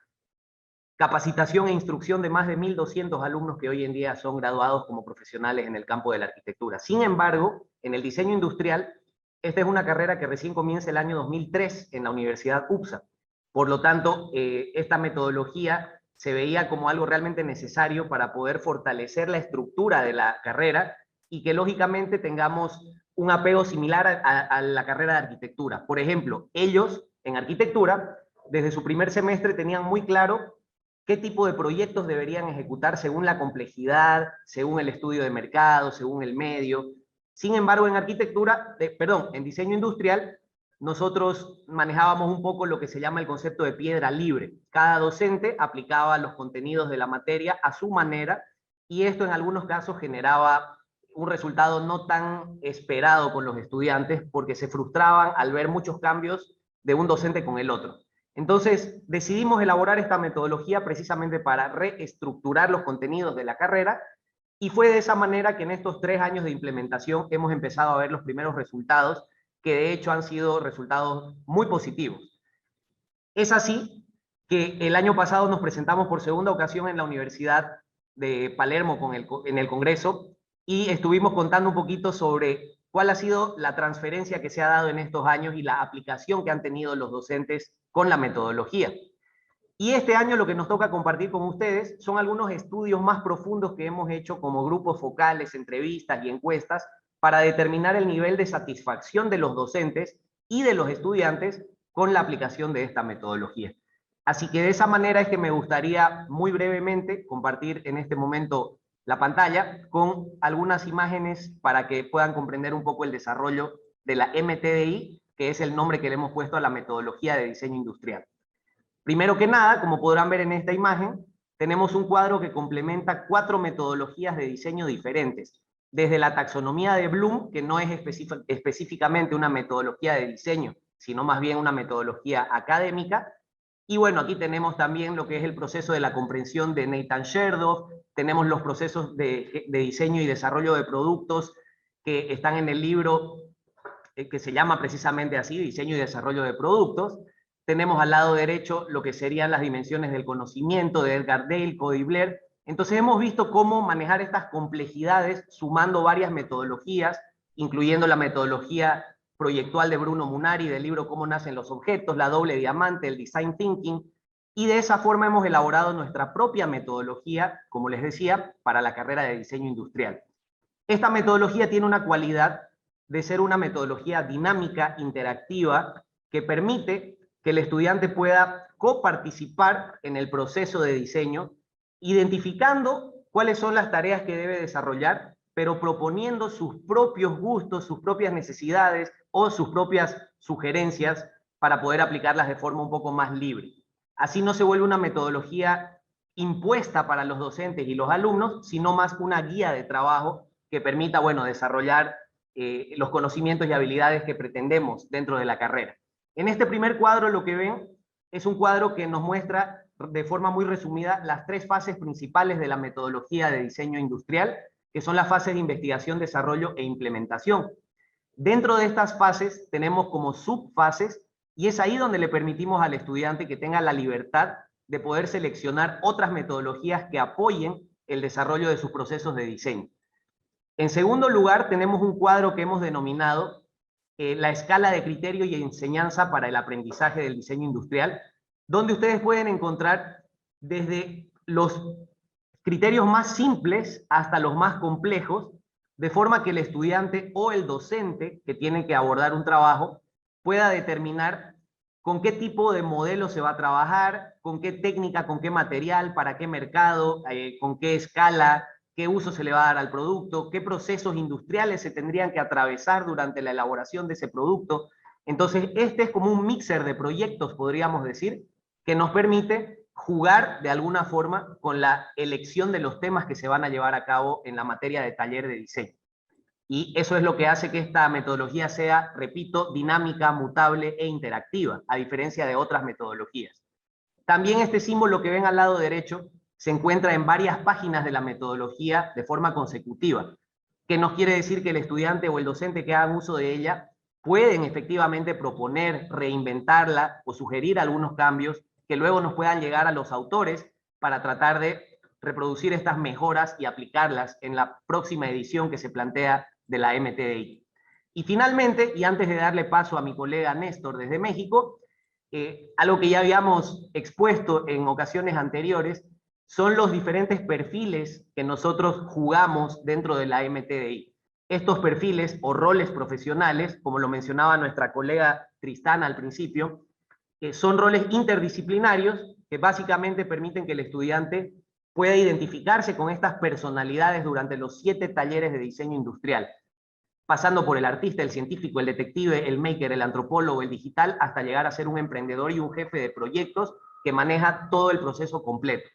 capacitación e instrucción de más de 1.200 alumnos que hoy en día son graduados como profesionales en el campo de la arquitectura. Sin embargo, en el diseño industrial, esta es una carrera que recién comienza el año 2003 en la Universidad UPSA. Por lo tanto, esta metodología se veía como algo realmente necesario para poder fortalecer la estructura de la carrera y que lógicamente tengamos un apego similar a la carrera de arquitectura. Por ejemplo, ellos en arquitectura, desde su primer semestre tenían muy claro qué tipo de proyectos deberían ejecutar según la complejidad, según el estudio de mercado, según el medio. Sin embargo, en en diseño industrial, nosotros manejábamos un poco lo que se llama el concepto de piedra libre. Cada docente aplicaba los contenidos de la materia a su manera, y esto en algunos casos generaba un resultado no tan esperado con los estudiantes, porque se frustraban al ver muchos cambios de un docente con el otro. Entonces, decidimos elaborar esta metodología precisamente para reestructurar los contenidos de la carrera, y fue de esa manera que en estos 3 años de implementación hemos empezado a ver los primeros resultados, que de hecho han sido resultados muy positivos. Es así que el año pasado nos presentamos por segunda ocasión en la Universidad de Palermo en el Congreso, y estuvimos contando un poquito sobre cuál ha sido la transferencia que se ha dado en estos años y la aplicación que han tenido los docentes con la metodología. Y este año lo que nos toca compartir con ustedes son algunos estudios más profundos que hemos hecho como grupos focales, entrevistas y encuestas para determinar el nivel de satisfacción de los docentes y de los estudiantes con la aplicación de esta metodología. Así que de esa manera es que me gustaría muy brevemente compartir en este momento la pantalla con algunas imágenes para que puedan comprender un poco el desarrollo de la MTDI, que es el nombre que le hemos puesto a la metodología de diseño industrial. Primero que nada, como podrán ver en esta imagen, tenemos un cuadro que complementa 4 metodologías de diseño diferentes, desde la taxonomía de Bloom, que no es específicamente una metodología de diseño, sino más bien una metodología académica. Y bueno, aquí tenemos también lo que es el proceso de la comprensión de Nathan Sherdoff, tenemos los procesos de diseño y desarrollo de productos que están en el libro que se llama precisamente así, Diseño y Desarrollo de Productos. Tenemos al lado derecho lo que serían las dimensiones del conocimiento de Edgar Dale, Cody Blair. Entonces hemos visto cómo manejar estas complejidades sumando varias metodologías, incluyendo la metodología proyectual de Bruno Munari del libro Cómo nacen los objetos, la doble diamante, el design thinking, y de esa forma hemos elaborado nuestra propia metodología, como les decía, para la carrera de diseño industrial. Esta metodología tiene una cualidad de ser una metodología dinámica, interactiva, que permite que el estudiante pueda coparticipar en el proceso de diseño, identificando cuáles son las tareas que debe desarrollar, pero proponiendo sus propios gustos, sus propias necesidades o sus propias sugerencias para poder aplicarlas de forma un poco más libre. Así no se vuelve una metodología impuesta para los docentes y los alumnos, sino más una guía de trabajo que permita, bueno, desarrollar los conocimientos y habilidades que pretendemos dentro de la carrera. En este primer cuadro lo que ven es un cuadro que nos muestra de forma muy resumida las 3 fases principales de la metodología de diseño industrial, que son las fases de investigación, desarrollo e implementación. Dentro de estas fases tenemos como subfases, y es ahí donde le permitimos al estudiante que tenga la libertad de poder seleccionar otras metodologías que apoyen el desarrollo de sus procesos de diseño. En segundo lugar, tenemos un cuadro que hemos denominado la escala de criterio y enseñanza para el aprendizaje del diseño industrial, donde ustedes pueden encontrar desde los criterios más simples hasta los más complejos, de forma que el estudiante o el docente que tiene que abordar un trabajo pueda determinar con qué tipo de modelo se va a trabajar, con qué técnica, con qué material, para qué mercado, con qué escala, qué uso se le va a dar al producto, qué procesos industriales se tendrían que atravesar durante la elaboración de ese producto. Entonces, este es como un mixer de proyectos, podríamos decir, que nos permite jugar de alguna forma con la elección de los temas que se van a llevar a cabo en la materia de taller de diseño. Y eso es lo que hace que esta metodología sea, repito, dinámica, mutable e interactiva, a diferencia de otras metodologías. También este símbolo que ven al lado derecho se encuentra en varias páginas de la metodología de forma consecutiva. que nos quiere decir que el estudiante o el docente que hagan uso de ella pueden efectivamente proponer, reinventarla o sugerir algunos cambios que luego nos puedan llegar a los autores para tratar de reproducir estas mejoras y aplicarlas en la próxima edición que se plantea de la MTDI. Y finalmente, y antes de darle paso a mi colega Néstor desde México, algo que ya habíamos expuesto en ocasiones anteriores, son los diferentes perfiles que nosotros jugamos dentro de la MTDI. Estos perfiles o roles profesionales, como lo mencionaba nuestra colega Tristana al principio, son roles interdisciplinarios que básicamente permiten que el estudiante pueda identificarse con estas personalidades durante los 7 talleres de diseño industrial, pasando por el artista, el científico, el detective, el maker, el antropólogo, el digital, hasta llegar a ser un emprendedor y un jefe de proyectos que maneja todo el proceso completo.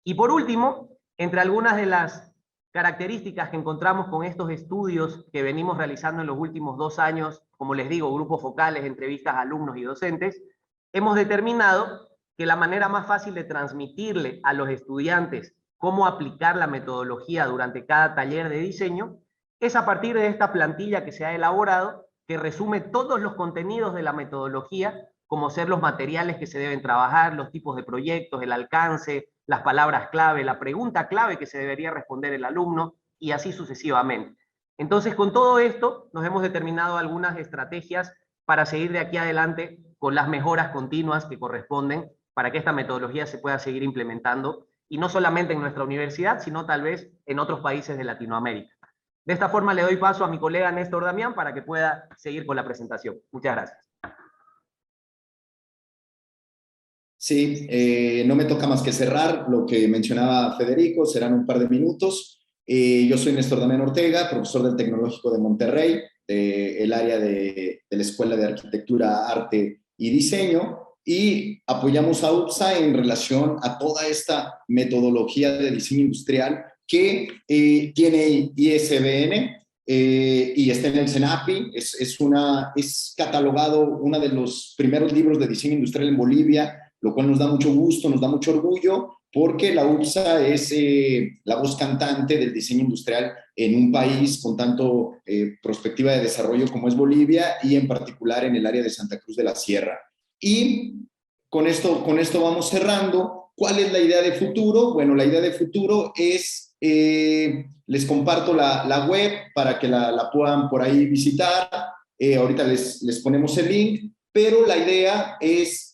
Y por último, entre algunas de las características que encontramos con estos estudios que venimos realizando en los últimos 2 años, como les digo, grupos focales, entrevistas a alumnos y docentes, hemos determinado que la manera más fácil de transmitirle a los estudiantes cómo aplicar la metodología durante cada taller de diseño es a partir de esta plantilla que se ha elaborado, que resume todos los contenidos de la metodología, como ser los materiales que se deben trabajar, los tipos de proyectos, el alcance, las palabras clave, la pregunta clave que se debería responder el alumno, y así sucesivamente. Entonces, con todo esto, nos hemos determinado algunas estrategias para seguir de aquí adelante con las mejoras continuas que corresponden para que esta metodología se pueda seguir implementando, y no solamente en nuestra universidad, sino tal vez en otros países de Latinoamérica. De esta forma le doy paso a mi colega Néstor Damián para que pueda seguir con la presentación. Muchas gracias. Sí, no me toca más que cerrar lo que mencionaba Federico, serán un par de minutos. Yo soy Néstor Damián Ortega, profesor del Tecnológico de Monterrey, del área de la Escuela de Arquitectura, Arte y Diseño, y apoyamos a UPSA en relación a toda esta metodología de diseño industrial que tiene ISBN y está en el CENAPI, es catalogado uno de los primeros libros de diseño industrial en Bolivia, lo cual nos da mucho gusto, nos da mucho orgullo, porque la UPSA es la voz cantante del diseño industrial en un país con tanto perspectiva de desarrollo como es Bolivia, y en particular en el área de Santa Cruz de la Sierra. Y con esto vamos cerrando. ¿Cuál es la idea de futuro? Bueno, la idea de futuro es, les comparto la web para que la puedan por ahí visitar. Ahorita les ponemos el link, pero la idea es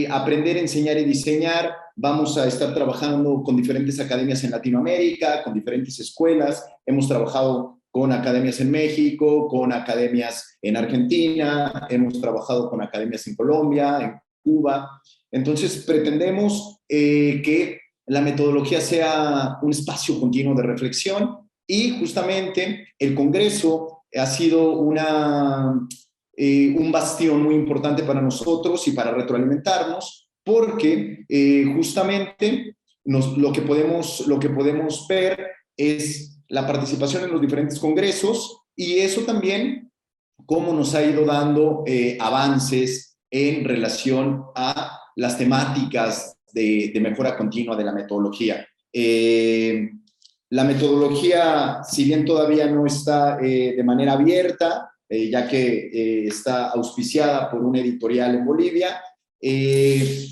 aprender, enseñar y diseñar. Vamos a estar trabajando con diferentes academias en Latinoamérica, con diferentes escuelas. Hemos trabajado con academias en México, con academias en Argentina, hemos trabajado con academias en Colombia, en Cuba. Entonces, pretendemos que la metodología sea un espacio continuo de reflexión, y justamente el Congreso ha sido un bastión muy importante para nosotros y para retroalimentarnos, porque justamente lo que podemos ver es la participación en los diferentes congresos, y eso también cómo nos ha ido dando avances en relación a las temáticas de mejora continua de la metodología. La metodología, si bien todavía no está de manera abierta, ya que está auspiciada por una editorial en Bolivia,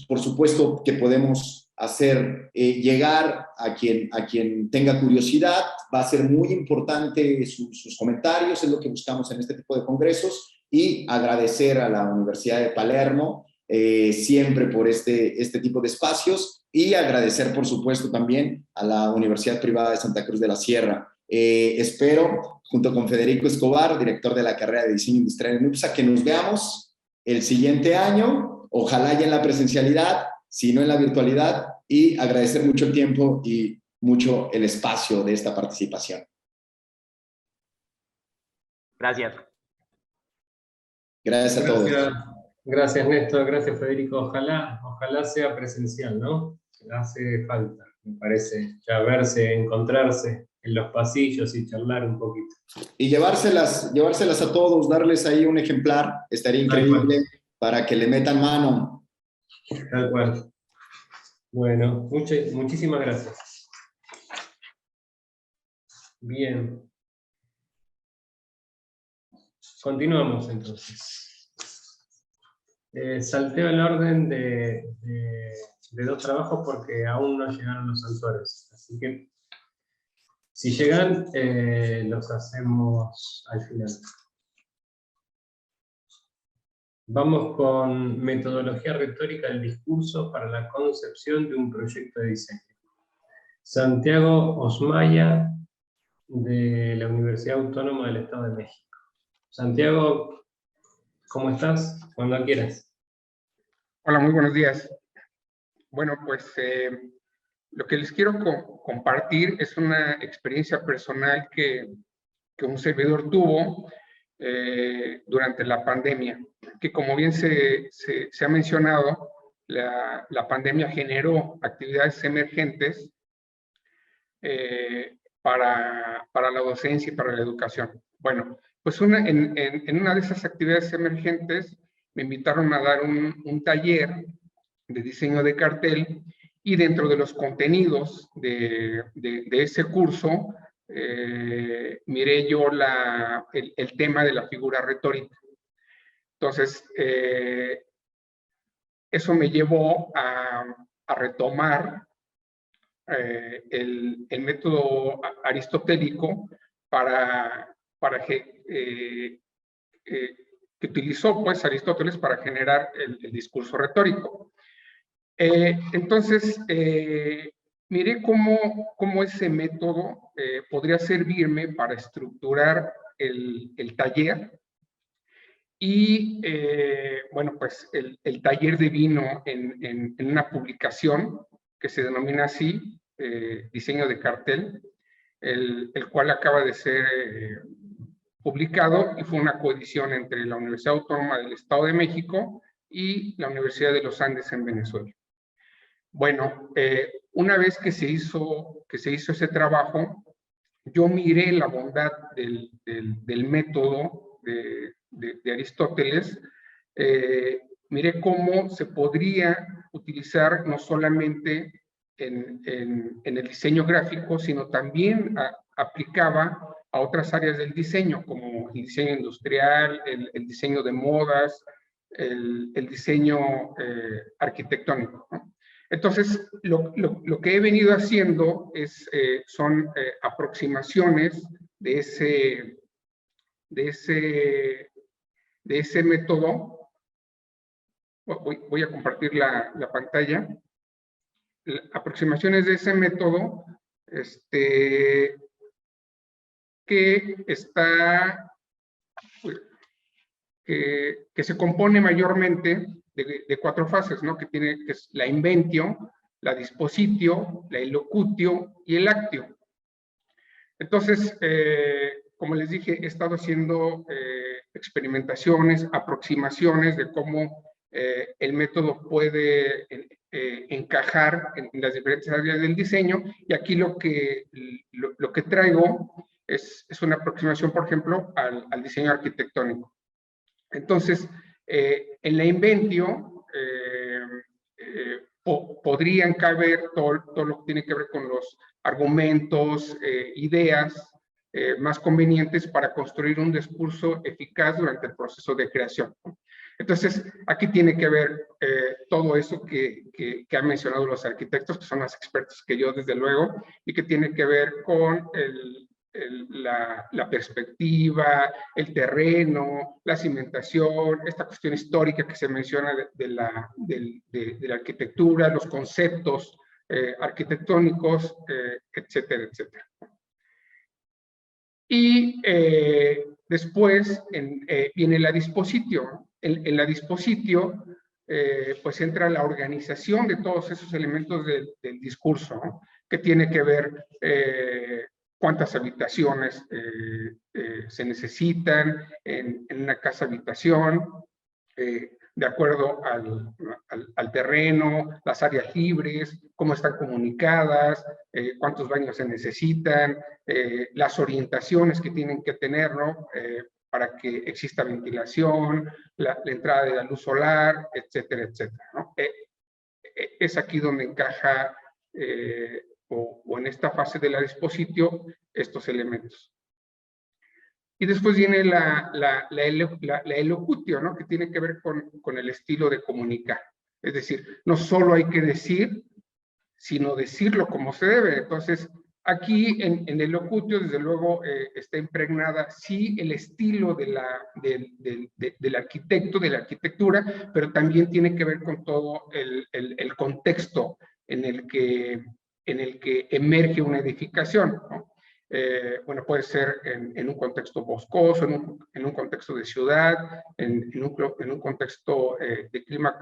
por supuesto que podemos hacer llegar a quien tenga curiosidad. Va a ser muy importante sus comentarios, es lo que buscamos en este tipo de congresos, y agradecer a la Universidad de Palermo siempre por este tipo de espacios, y agradecer por supuesto también a la Universidad Privada de Santa Cruz de la Sierra. Espero, junto con Federico Escobar, director de la carrera de Diseño Industrial en UPSA, que nos veamos el siguiente año, ojalá ya en la presencialidad, si no en la virtualidad, y agradecer mucho el tiempo y mucho el espacio de esta participación. Gracias. Gracias a todos. Gracias, Néstor, gracias, Federico. Ojalá sea presencial, ¿no? Hace falta, me parece, ya verse, encontrarse en los pasillos y charlar un poquito. Y llevárselas a todos, darles ahí un ejemplar, estaría increíble, para que le metan mano. Tal cual. Bueno, muchísimas gracias. Bien. Continuamos entonces. Salteo el orden de 2 trabajos porque aún no llegaron los autores. Así que si llegan, los hacemos al final. Vamos con metodología retórica del discurso para la concepción de un proyecto de diseño. Santiago Osmaya, de la Universidad Autónoma del Estado de México. Santiago, ¿cómo estás? Cuando quieras. Hola, muy buenos días. Bueno, pues lo que les quiero compartir es una experiencia personal que un servidor tuvo durante la pandemia, que como bien se ha mencionado, la pandemia generó actividades emergentes para la docencia y para la educación. Bueno, pues en una de esas actividades emergentes me invitaron a dar un taller de diseño de cartel, y dentro de los contenidos de ese curso miré yo el tema de la figura retórica. Entonces, eso me llevó a retomar el método aristotélico que utilizó pues Aristóteles para generar el discurso retórico. Entonces, miré cómo ese método podría servirme para estructurar el taller. Y bueno, pues el taller devino en una publicación que se denomina así, Diseño de Cartel, el cual acaba de ser publicado, y fue una coedición entre la Universidad Autónoma del Estado de México y la Universidad de los Andes en Venezuela. Bueno, una vez que se hizo ese trabajo, yo miré la bondad del método de Aristóteles, miré cómo se podría utilizar no solamente en el diseño gráfico, sino también aplicaba a otras áreas del diseño, como el diseño industrial, el diseño de modas, el diseño arquitectónico, ¿no? Entonces, lo que he venido haciendo son aproximaciones de ese método. Voy a compartir la pantalla. Aproximaciones de ese método que se compone mayormente de 4 fases, ¿no? Que es la inventio, la dispositio, la elocutio y el actio. Entonces, como les dije, he estado haciendo experimentaciones, aproximaciones de cómo el método puede encajar en las diferentes áreas del diseño, y aquí lo que traigo es una aproximación, por ejemplo, al diseño arquitectónico. Entonces, en la inventio podrían caber todo lo que tiene que ver con los argumentos, ideas más convenientes para construir un discurso eficaz durante el proceso de creación. Entonces, aquí tiene que ver todo eso que han mencionado los arquitectos, que son más expertos que yo, desde luego, y que tiene que ver con la perspectiva, el terreno, la cimentación, esta cuestión histórica que se menciona de la arquitectura, los conceptos arquitectónicos, etcétera, etcétera. Y después viene la dispositio. En la dispositio, pues entra la organización de todos esos elementos del discurso, ¿no? Que tiene que ver cuántas habitaciones se necesitan en una casa habitación, de acuerdo al terreno, las áreas libres, cómo están comunicadas, cuántos baños se necesitan, las orientaciones que tienen que tener, ¿no? Para que exista ventilación, la entrada de la luz solar, etcétera, etcétera, ¿no? Es aquí donde encaja, o en esta fase de la dispositio, estos elementos. Y después viene la elocutio, ¿no? Que tiene que ver con el estilo de comunicar. Es decir, no solo hay que decir, sino decirlo como se debe. Entonces, aquí en el locutio, desde luego, está impregnada, sí, el estilo del arquitecto, de la arquitectura, pero también tiene que ver con todo el contexto en el que emerge una edificación, ¿no? Bueno, puede ser en un contexto boscoso, en un contexto de ciudad, en un contexto de clima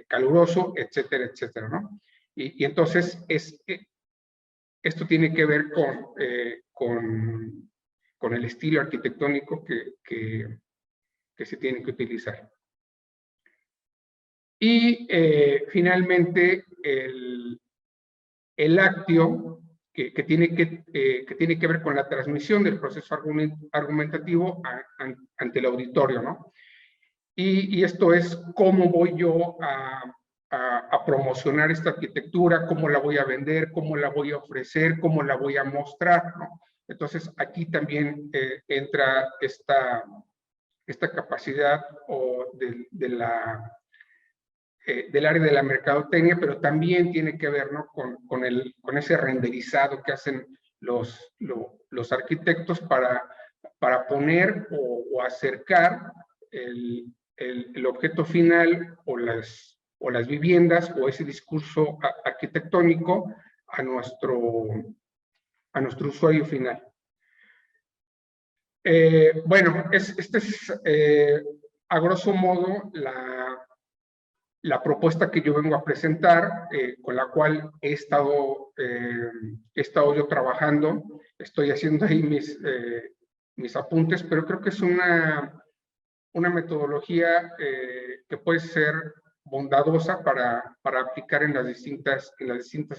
caluroso, etcétera, etcétera, ¿no? Y entonces esto tiene que ver con el estilo arquitectónico que se tiene que utilizar. Y finalmente el actio, que tiene que ver con la transmisión del proceso argumentativo ante el auditorio, ¿no? Y esto es cómo voy yo a promocionar esta arquitectura, cómo la voy a vender, cómo la voy a ofrecer, cómo la voy a mostrar, ¿no? Entonces, aquí también entra esta capacidad del área de la mercadotecnia, pero también tiene que ver, ¿no? con ese renderizado que hacen los arquitectos para poner o acercar el objeto final o las viviendas o ese discurso arquitectónico a nuestro usuario final. Bueno, este es a grosso modo la propuesta que yo vengo a presentar, con la cual he estado yo trabajando. Estoy haciendo ahí mis apuntes, pero creo que es una metodología que puede ser bondadosa para aplicar en las distintas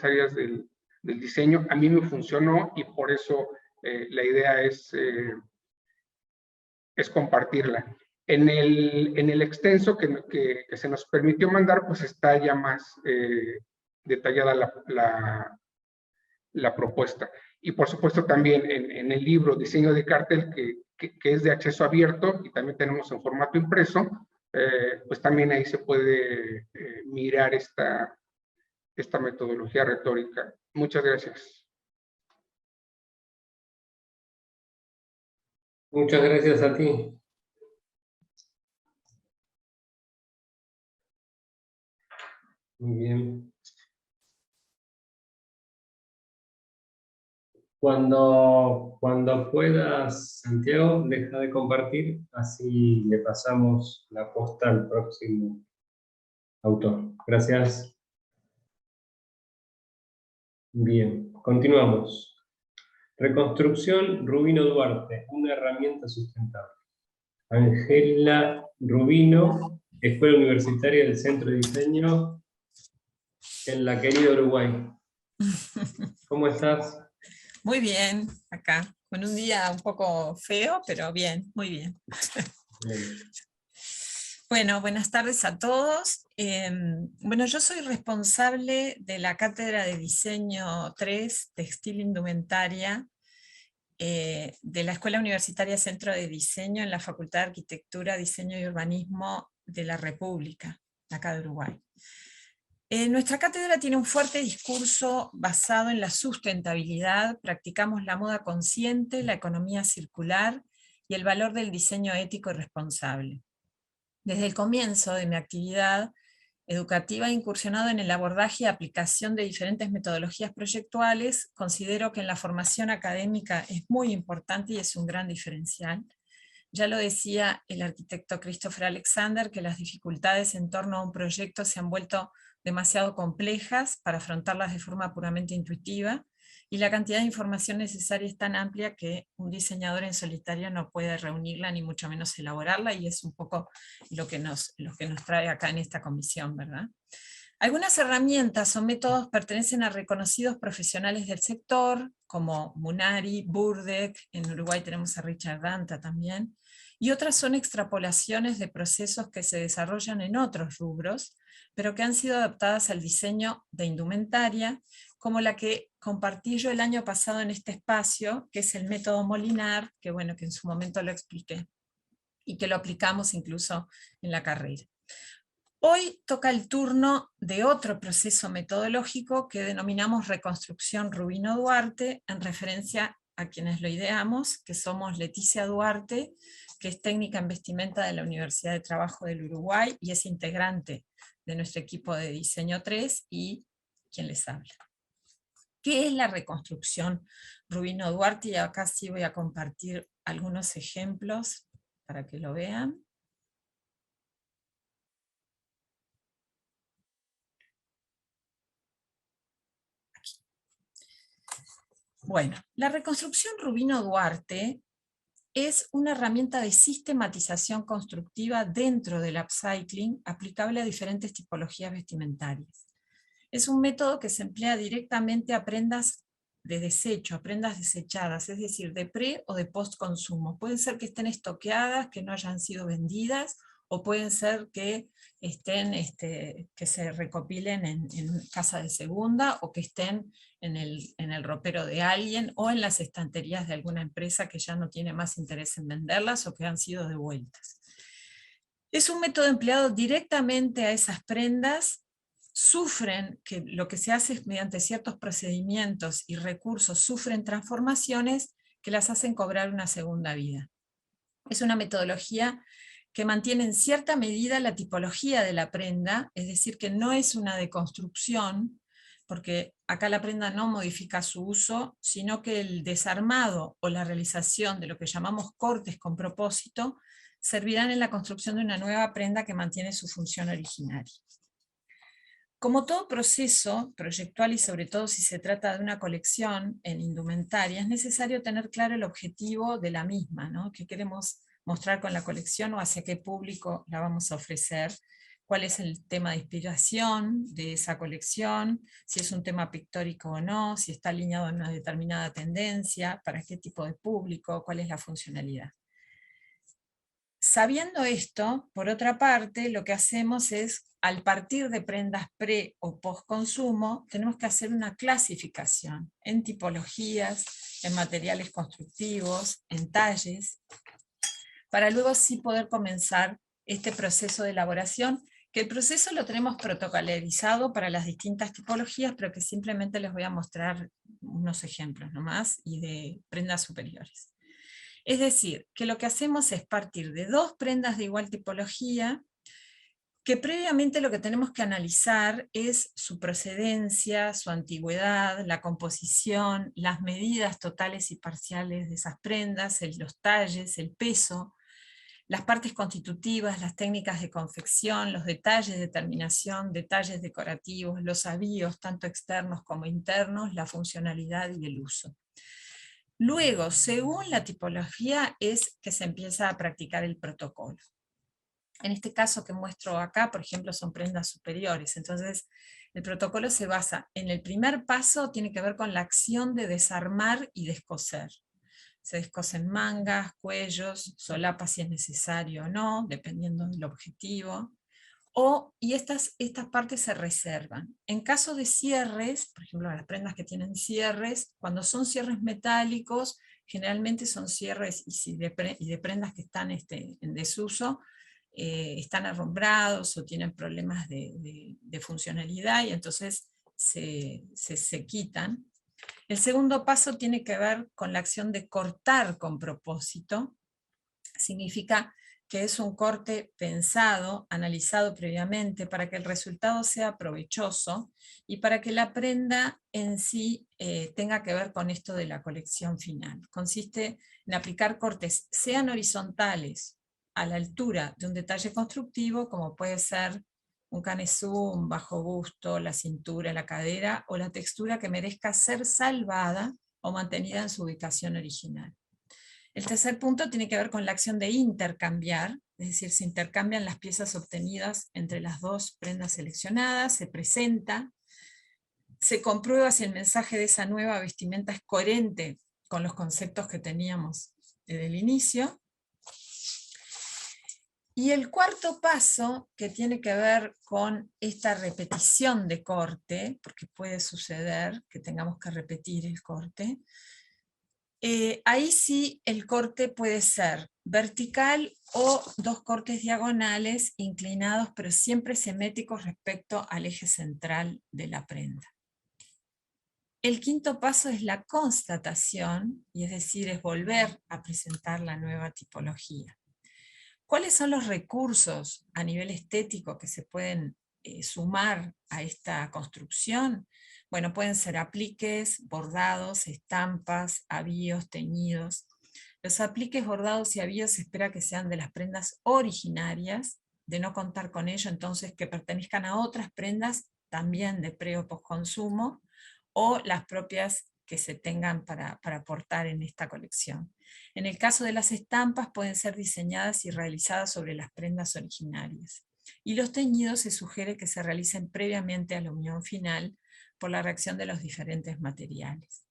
áreas del diseño. A mí me funcionó y por eso la idea es compartirla. En el extenso que se nos permitió mandar, pues está ya más detallada la propuesta. Y por supuesto también en el libro Diseño de Cartel, que es de acceso abierto y también tenemos en formato impreso, pues también ahí se puede mirar esta metodología retórica. Muchas gracias. Muchas gracias a ti. Muy bien. Cuando puedas, Santiago, deja de compartir, así le pasamos la posta al próximo autor. Gracias. Bien, continuamos. Reconstrucción Rubino Duarte, una herramienta sustentable. Ángela Rubino, Escuela Universitaria del Centro de Diseño en la querida Uruguay. ¿Cómo estás? Muy bien, acá, con un día un poco feo, pero bien, muy bien. Bien. Bueno, buenas tardes a todos. Bueno, yo soy responsable de la Cátedra de Diseño 3, Textil Indumentaria, de la Escuela Universitaria Centro de Diseño en la Facultad de Arquitectura, Diseño y Urbanismo de la República, acá de Uruguay. Nuestra cátedra tiene un fuerte discurso basado en la sustentabilidad, practicamos la moda consciente, la economía circular y el valor del diseño ético y responsable. Desde el comienzo de mi actividad educativa he incursionado en el abordaje y aplicación de diferentes metodologías proyectuales. Considero que en la formación académica es muy importante y es un gran diferencial. Ya lo decía el arquitecto Christopher Alexander, que las dificultades en torno a un proyecto se han vuelto demasiado complejas para afrontarlas de forma puramente intuitiva, y la cantidad de información necesaria es tan amplia que un diseñador en solitario no puede reunirla ni mucho menos elaborarla, y es un poco lo que nos trae acá en esta comisión, ¿verdad? Algunas herramientas o métodos pertenecen a reconocidos profesionales del sector, como Munari, Burdek, en Uruguay tenemos a Richard Danta también, y otras son extrapolaciones de procesos que se desarrollan en otros rubros, pero que han sido adaptadas al diseño de indumentaria, como la que compartí yo el año pasado en este espacio, que es el método Molinar, que bueno, que en su momento lo expliqué, y que lo aplicamos incluso en la carrera. Hoy toca el turno de otro proceso metodológico que denominamos reconstrucción Rubino Duarte, en referencia a quienes lo ideamos, que somos Leticia Duarte, que es técnica en vestimenta de la Universidad de Trabajo del Uruguay y es integrante de nuestro equipo de diseño 3, y quien les habla. ¿Qué es la reconstrucción Rubino Duarte? Y acá sí voy a compartir algunos ejemplos para que lo vean. Aquí. Bueno, la reconstrucción Rubino Duarte es una herramienta de sistematización constructiva dentro del upcycling aplicable a diferentes tipologías vestimentarias. Es un método que se emplea directamente a prendas de desecho, a prendas desechadas, es decir, de pre o de post consumo. Pueden ser que estén estoqueadas, que no hayan sido vendidas, o pueden ser que estén, que se recopilen en casa de segunda, o que estén en el ropero de alguien, o en las estanterías de alguna empresa que ya no tiene más interés en venderlas, o que han sido devueltas. Es un método empleado directamente a esas prendas. Sufren, que lo que se hace es mediante ciertos procedimientos y recursos, sufren transformaciones que las hacen cobrar una segunda vida. Es una metodología que mantiene en cierta medida la tipología de la prenda, es decir, que no es una deconstrucción, porque acá la prenda no modifica su uso, sino que el desarmado o la realización de lo que llamamos cortes con propósito servirán en la construcción de una nueva prenda que mantiene su función originaria. Como todo proceso proyectual, y sobre todo si se trata de una colección en indumentaria, es necesario tener claro el objetivo de la misma, ¿no? ¿Qué queremos mostrar con la colección o hacia qué público la vamos a ofrecer? ¿Cuál es el tema de inspiración de esa colección? Si es un tema pictórico o no, si está alineado en una determinada tendencia, para qué tipo de público, cuál es la funcionalidad. Sabiendo esto, por otra parte, lo que hacemos es, al partir de prendas pre o post consumo, tenemos que hacer una clasificación en tipologías, en materiales constructivos, en talles, para luego sí poder comenzar este proceso de elaboración, que el proceso lo tenemos protocolarizado para las distintas tipologías, pero que simplemente les voy a mostrar unos ejemplos nomás, y de prendas superiores. Es decir, que lo que hacemos es partir de dos prendas de igual tipología, que previamente lo que tenemos que analizar es su procedencia, su antigüedad, la composición, las medidas totales y parciales de esas prendas, los talles, el peso, las partes constitutivas, las técnicas de confección, los detalles de terminación, detalles decorativos, los avíos, tanto externos como internos, la funcionalidad y el uso. Luego, según la tipología, es que se empieza a practicar el protocolo. En este caso que muestro acá, por ejemplo, son prendas superiores. Entonces, el protocolo se basa en el primer paso, tiene que ver con la acción de desarmar y descoser. Se descosen mangas, cuellos, solapas si es necesario o no, dependiendo del objetivo. Y estas partes se reservan. En caso de cierres, por ejemplo, las prendas que tienen cierres, cuando son cierres metálicos, generalmente son cierres y de prendas que están en desuso, están arrumbrados o tienen problemas de funcionalidad, y entonces se quitan. El segundo paso tiene que ver con la acción de cortar con propósito. Significa que es un corte pensado, analizado previamente, para que el resultado sea provechoso y para que la prenda en sí tenga que ver con esto de la colección final. Consiste en aplicar cortes, sean horizontales, a la altura de un detalle constructivo, como puede ser un canesú, un bajo busto, la cintura, la cadera, o la textura que merezca ser salvada o mantenida en su ubicación original. El tercer punto tiene que ver con la acción de intercambiar, es decir, se intercambian las piezas obtenidas entre las dos prendas seleccionadas, se presenta, se comprueba si el mensaje de esa nueva vestimenta es coherente con los conceptos que teníamos desde el inicio, Y el cuarto paso, que tiene que ver con esta repetición de corte, porque puede suceder que tengamos que repetir el corte, ahí sí el corte puede ser vertical o 2 cortes diagonales inclinados, pero siempre simétricos respecto al eje central de la prenda. El quinto paso es la constatación, y es decir, es volver a presentar la nueva tipología. ¿Cuáles son los recursos a nivel estético que se pueden sumar a esta construcción? Bueno, pueden ser apliques, bordados, estampas, avíos, teñidos. Los apliques, bordados y avíos se espera que sean de las prendas originarias, de no contar con ello, entonces que pertenezcan a otras prendas, también de pre o postconsumo, o las propias que se tengan para aportar en esta colección. En el caso de las estampas pueden ser diseñadas y realizadas sobre las prendas originarias. Y los teñidos se sugiere que se realicen previamente a la unión final por la reacción de los diferentes materiales.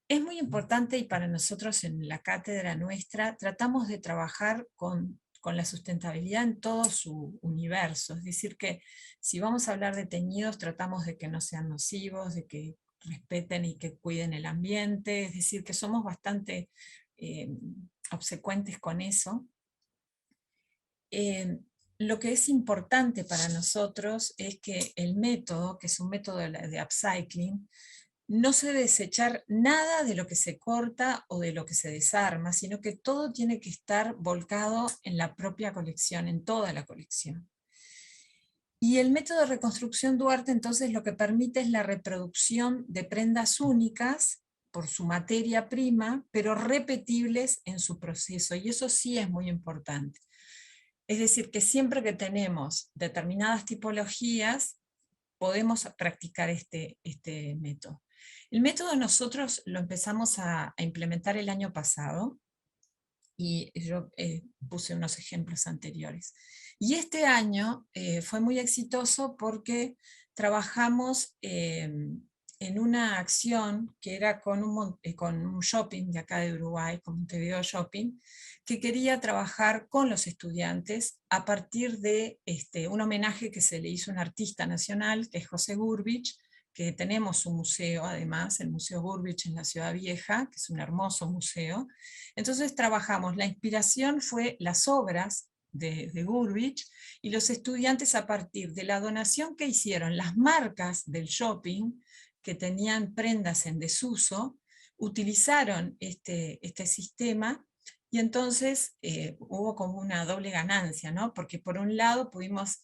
Es muy importante, y para nosotros en la cátedra nuestra tratamos de trabajar con la sustentabilidad en todo su universo. Es decir, que si vamos a hablar de teñidos, tratamos de que no sean nocivos, de que respeten y que cuiden el ambiente, es decir, que somos bastante obsecuentes con eso. Lo que es importante para nosotros es que el método, que es un método de upcycling, no se debe desechar nada de lo que se corta o de lo que se desarma, sino que todo tiene que estar volcado en la propia colección, en toda la colección. Y el método de reconstrucción Duarte entonces lo que permite es la reproducción de prendas únicas por su materia prima, pero repetibles en su proceso, y eso sí es muy importante. Es decir, que siempre que tenemos determinadas tipologías, podemos practicar este método. El método nosotros lo empezamos a implementar el año pasado, y yo puse unos ejemplos anteriores. Y este año fue muy exitoso porque trabajamos en una acción que era con un shopping de acá de Uruguay, con Montevideo Shopping, que quería trabajar con los estudiantes a partir de un homenaje que se le hizo a un artista nacional, que es José Gurbich, que tenemos un museo además, el Museo Gurbich en la Ciudad Vieja, que es un hermoso museo. Entonces trabajamos, la inspiración fue las obras de Gurbich, y los estudiantes a partir de la donación que hicieron las marcas del shopping, que tenían prendas en desuso, utilizaron este sistema, y entonces hubo como una doble ganancia, ¿no? Porque por un lado pudimos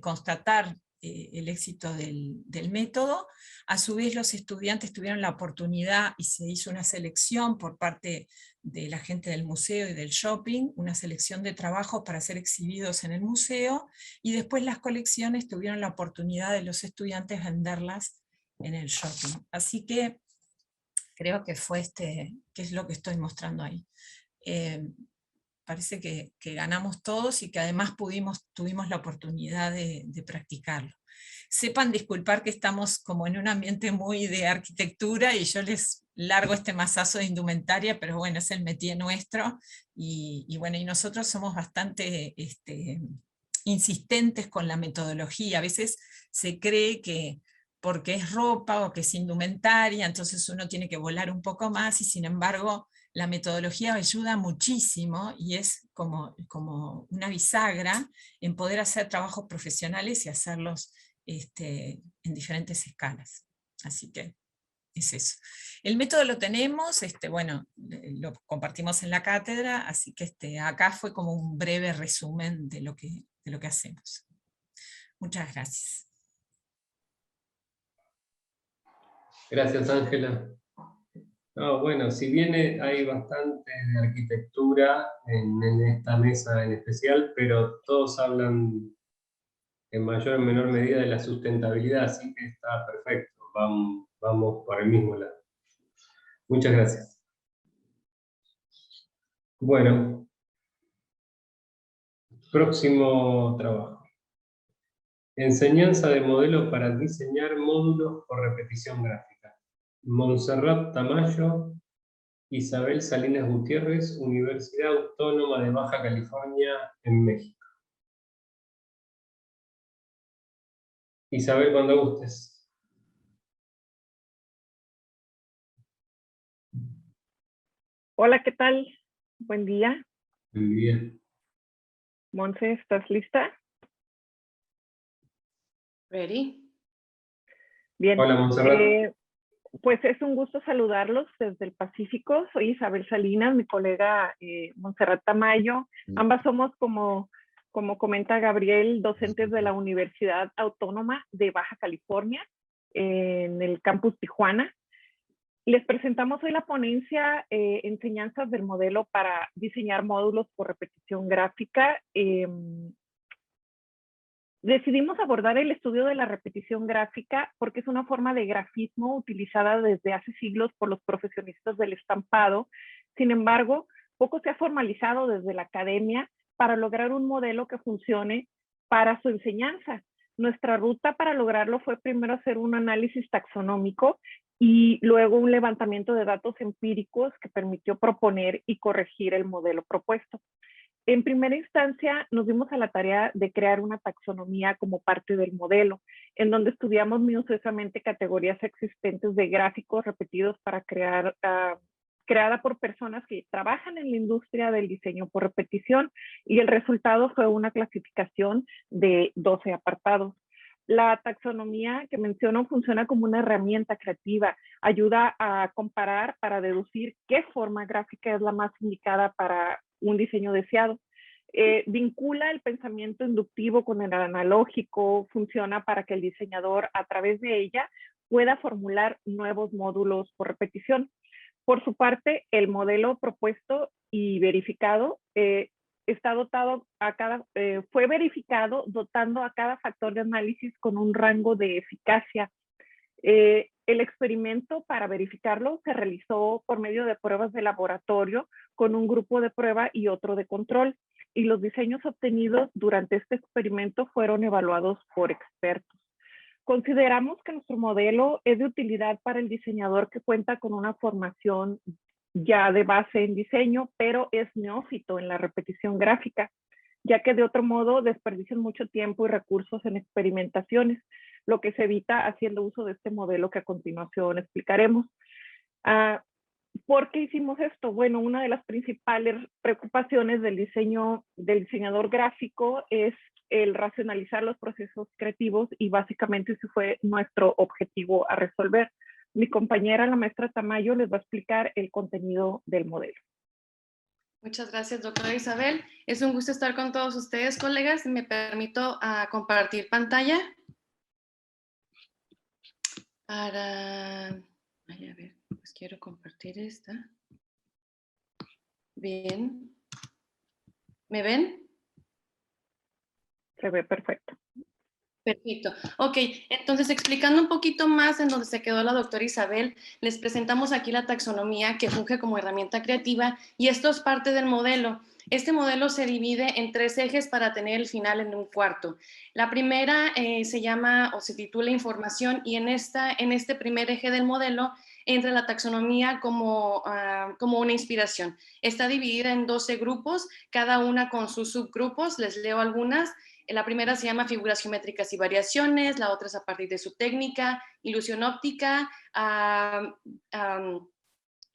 constatar el éxito del método, a su vez los estudiantes tuvieron la oportunidad y se hizo una selección por parte de la gente del museo y del shopping, una selección de trabajos para ser exhibidos en el museo, y después las colecciones tuvieron la oportunidad de los estudiantes venderlas en el shopping. Así que creo que fue que es lo que estoy mostrando ahí. Parece que ganamos todos y que además tuvimos la oportunidad de practicarlo. Sepan disculpar que estamos como en un ambiente muy de arquitectura y yo les largo este mazazo de indumentaria, pero bueno, es el métier nuestro, y bueno, y nosotros somos bastante insistentes con la metodología. A veces se cree que porque es ropa o que es indumentaria, entonces uno tiene que volar un poco más, y sin embargo la metodología ayuda muchísimo y es como una bisagra en poder hacer trabajos profesionales y hacerlos en diferentes escalas. Así que es eso. El método lo tenemos, bueno, lo compartimos en la cátedra, así que acá fue como un breve resumen de lo que hacemos. Muchas gracias. Gracias, Ángela. No, bueno, si bien hay bastante de arquitectura en esta mesa en especial, pero todos hablan en mayor o menor medida de la sustentabilidad, así que está perfecto, vamos por el mismo lado. Muchas gracias. Bueno, próximo trabajo. Enseñanza de modelo para diseñar módulos por repetición gráfica. Montserrat Tamayo, Isabel Salinas Gutiérrez, Universidad Autónoma de Baja California, en México. Isabel, cuando gustes. Hola, ¿qué tal? Buen día. Buen día. Monse, ¿estás lista? Ready. Bien. Hola, Montserrat. Pues es un gusto saludarlos desde el Pacífico. Soy Isabel Salinas, mi colega Montserrat Tamayo. Ambas somos, como comenta Gabriel, docentes de la Universidad Autónoma de Baja California, en el campus Tijuana. Les presentamos hoy la ponencia Enseñanzas del modelo para diseñar módulos por repetición gráfica. Decidimos abordar el estudio de la repetición gráfica porque es una forma de grafismo utilizada desde hace siglos por los profesionistas del estampado. Sin embargo, poco se ha formalizado desde la academia para lograr un modelo que funcione para su enseñanza. Nuestra ruta para lograrlo fue primero hacer un análisis taxonómico y luego un levantamiento de datos empíricos que permitió proponer y corregir el modelo propuesto. En primera instancia, nos dimos a la tarea de crear una taxonomía como parte del modelo, en donde estudiamos minuciosamente categorías existentes de gráficos repetidos para creada por personas que trabajan en la industria del diseño por repetición, y el resultado fue una clasificación de 12 apartados. La taxonomía que menciono funciona como una herramienta creativa, ayuda a comparar para deducir qué forma gráfica es la más indicada para un diseño deseado. Vincula el pensamiento inductivo con el analógico, funciona para que el diseñador a través de ella pueda formular nuevos módulos por repetición. Por su parte, el modelo propuesto y verificado está dotado fue verificado dotando a cada factor de análisis con un rango de eficacia. El experimento para verificarlo se realizó por medio de pruebas de laboratorio con un grupo de prueba y otro de control, y los diseños obtenidos durante este experimento fueron evaluados por expertos. Consideramos que nuestro modelo es de utilidad para el diseñador que cuenta con una formación ya de base en diseño, pero es neófito en la repetición gráfica, ya que de otro modo desperdician mucho tiempo y recursos en experimentaciones, lo que se evita haciendo uso de este modelo que a continuación explicaremos. ¿Por qué hicimos esto? Bueno, una de las principales preocupaciones del diseñador gráfico es el racionalizar los procesos creativos, y básicamente ese fue nuestro objetivo a resolver. Mi compañera, la maestra Tamayo, les va a explicar el contenido del modelo. Muchas gracias, doctora Isabel. Es un gusto estar con todos ustedes, colegas. Me permito compartir pantalla. A ver, pues quiero compartir esta. Bien. ¿Me ven? Se ve perfecto. Perfecto. Ok, entonces explicando un poquito más en donde se quedó la doctora Isabel, les presentamos aquí la taxonomía que funge como herramienta creativa, y esto es parte del modelo. Este modelo se divide en 3 ejes para tener el final en un cuarto. La primera se llama o se titula información, y en este primer eje del modelo entra la taxonomía como una inspiración. Está dividida en 12 grupos, cada una con sus subgrupos. Les leo algunas. La primera se llama figuras geométricas y variaciones, la otra es a partir de su técnica, ilusión óptica,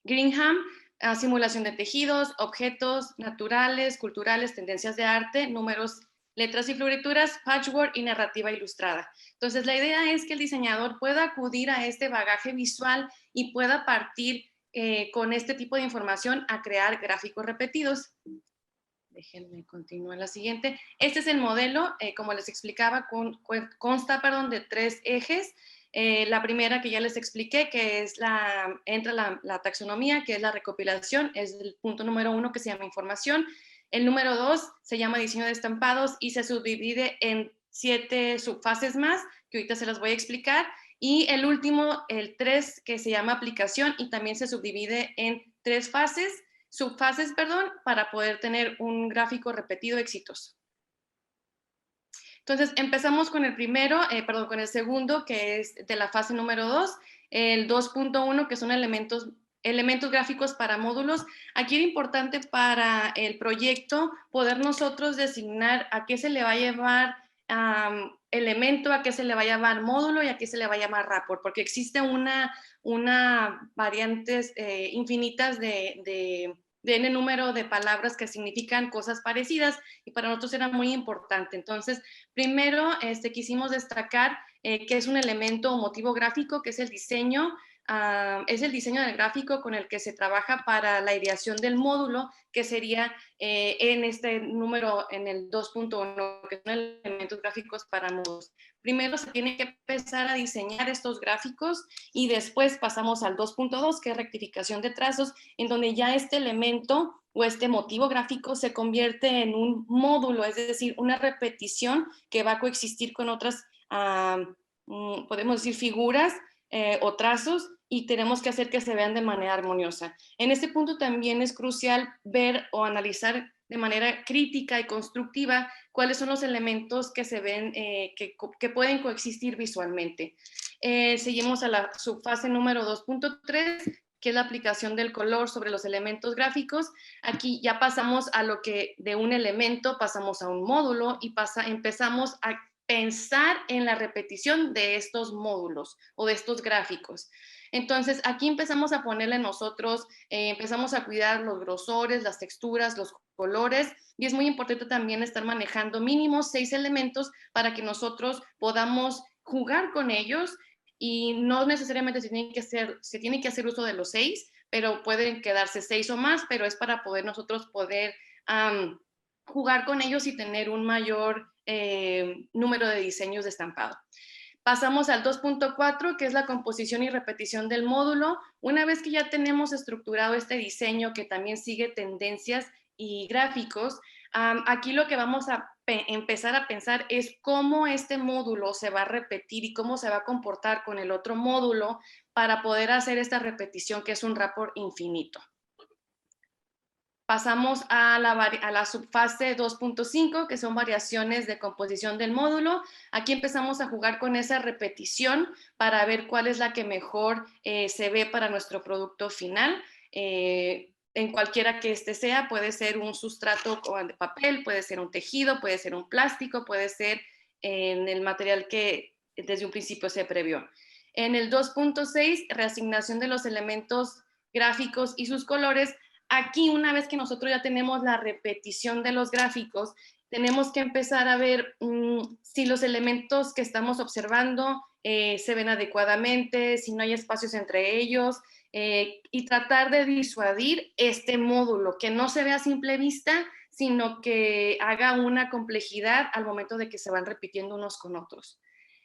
Greenham, simulación de tejidos, objetos naturales, culturales, tendencias de arte, números, letras y florituras, patchwork y narrativa ilustrada. Entonces la idea es que el diseñador pueda acudir a este bagaje visual y pueda partir con este tipo de información a crear gráficos repetidos. Déjenme continuar la siguiente. Este es el modelo, como les explicaba, consta de 3 ejes. La primera que ya les expliqué, que es entra la taxonomía, que es la recopilación, es el punto número 1 que se llama información. El número 2 se llama diseño de estampados y se subdivide en 7 subfases más, que ahorita se las voy a explicar. Y el último, el 3, que se llama aplicación y también se subdivide en 3 subfases, para poder tener un gráfico repetido exitoso. Entonces, empezamos con el con el segundo, que es de la fase número 2, el 2.1, que son elementos elementos gráficos para módulos. Aquí era importante para el proyecto poder nosotros designar a qué se le va a llevar elemento, a qué se le va a llamar módulo y a qué se le va a llamar rapport, porque existe una variantes infinitas de n número de palabras que significan cosas parecidas, y para nosotros era muy importante. Entonces, primero quisimos destacar que es un elemento o motivo gráfico, que es el diseño. Es el diseño del gráfico con el que se trabaja para la ideación del módulo, que sería en este número, en el 2.1, que son elementos gráficos para módulos. Primero se tiene que empezar a diseñar estos gráficos y después pasamos al 2.2, que es rectificación de trazos, en donde ya este elemento o este motivo gráfico se convierte en un módulo, es decir, una repetición que va a coexistir con otras, podemos decir, figuras o trazos, y tenemos que hacer que se vean de manera armoniosa. En este punto también es crucial ver o analizar de manera crítica y constructiva cuáles son los elementos que se ven, que pueden coexistir visualmente. Seguimos a la subfase número 2.3, que es la aplicación del color sobre los elementos gráficos. Aquí ya pasamos a lo que de un elemento pasamos a un módulo y empezamos a pensar en la repetición de estos módulos o de estos gráficos. Entonces, aquí empezamos a ponerle nosotros, empezamos a cuidar los grosores, las texturas, los colores, y es muy importante también estar manejando mínimo 6 elementos para que nosotros podamos jugar con ellos, y no necesariamente se tiene que hacer uso de los 6, pero pueden quedarse 6 o más, pero es para poder nosotros jugar con ellos y tener un mayor número de diseños de estampado. Pasamos al 2.4, que es la composición y repetición del módulo. Una vez que ya tenemos estructurado este diseño, que también sigue tendencias y gráficos, aquí lo que vamos a empezar a pensar es cómo este módulo se va a repetir y cómo se va a comportar con el otro módulo para poder hacer esta repetición, que es un rapport infinito. Pasamos a la subfase 2.5, que son variaciones de composición del módulo. Aquí empezamos a jugar con esa repetición para ver cuál es la que mejor se ve para nuestro producto final. En cualquiera que este sea, puede ser un sustrato de papel, puede ser un tejido, puede ser un plástico, puede ser en el material que desde un principio se previó. En el 2.6, reasignación de los elementos gráficos y sus colores. Aquí, una vez que nosotros ya tenemos la repetición de los gráficos, tenemos que empezar a ver si los elementos que estamos observando se ven adecuadamente, si no hay espacios entre ellos, y tratar de disuadir este módulo, que no se vea a simple vista, sino que haga una complejidad al momento de que se van repitiendo unos con otros.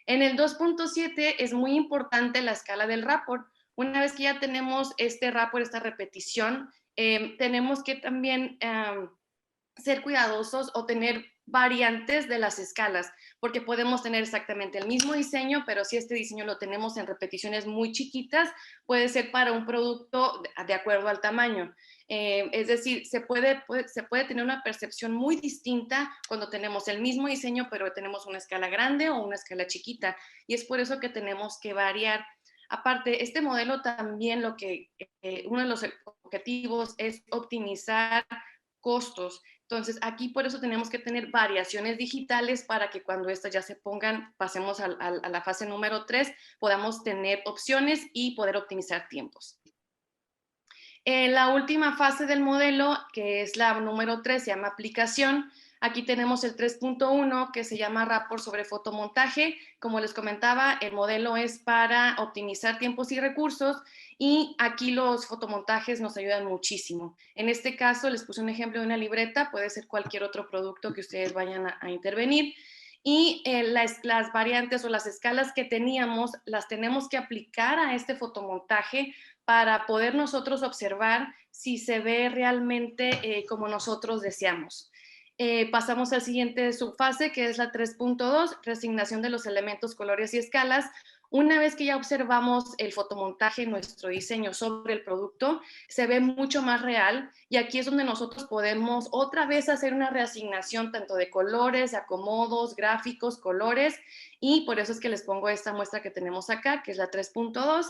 En el 2.7 es muy importante la escala del rapport. Una vez que ya tenemos este rapport, esta repetición, tenemos que también ser cuidadosos o tener variantes de las escalas, porque podemos tener exactamente el mismo diseño, pero si este diseño lo tenemos en repeticiones muy chiquitas, puede ser para un producto de acuerdo al tamaño. Es decir, se puede tener una percepción muy distinta cuando tenemos el mismo diseño, pero tenemos una escala grande o una escala chiquita, y es por eso que tenemos que variar. Aparte, este modelo también uno de los objetivos es optimizar costos. Entonces, aquí por eso tenemos que tener variaciones digitales para que cuando estas ya se pongan, pasemos a la fase número 3, podamos tener opciones y poder optimizar tiempos. En la última fase del modelo, que es la número 3, se llama aplicación. Aquí tenemos el 3.1, que se llama rapport sobre fotomontaje. Como les comentaba, el modelo es para optimizar tiempos y recursos, y aquí los fotomontajes nos ayudan muchísimo. En este caso, les puse un ejemplo de una libreta, puede ser cualquier otro producto que ustedes vayan a intervenir. Y las variantes o las escalas que teníamos, las tenemos que aplicar a este fotomontaje para poder nosotros observar si se ve realmente como nosotros deseamos. Pasamos al siguiente subfase, que es la 3.2, reasignación de los elementos, colores y escalas. Una vez que ya observamos el fotomontaje, nuestro diseño sobre el producto, se ve mucho más real y aquí es donde nosotros podemos otra vez hacer una reasignación tanto de colores, de acomodos, gráficos, colores, y por eso es que les pongo esta muestra que tenemos acá, que es la 3.2,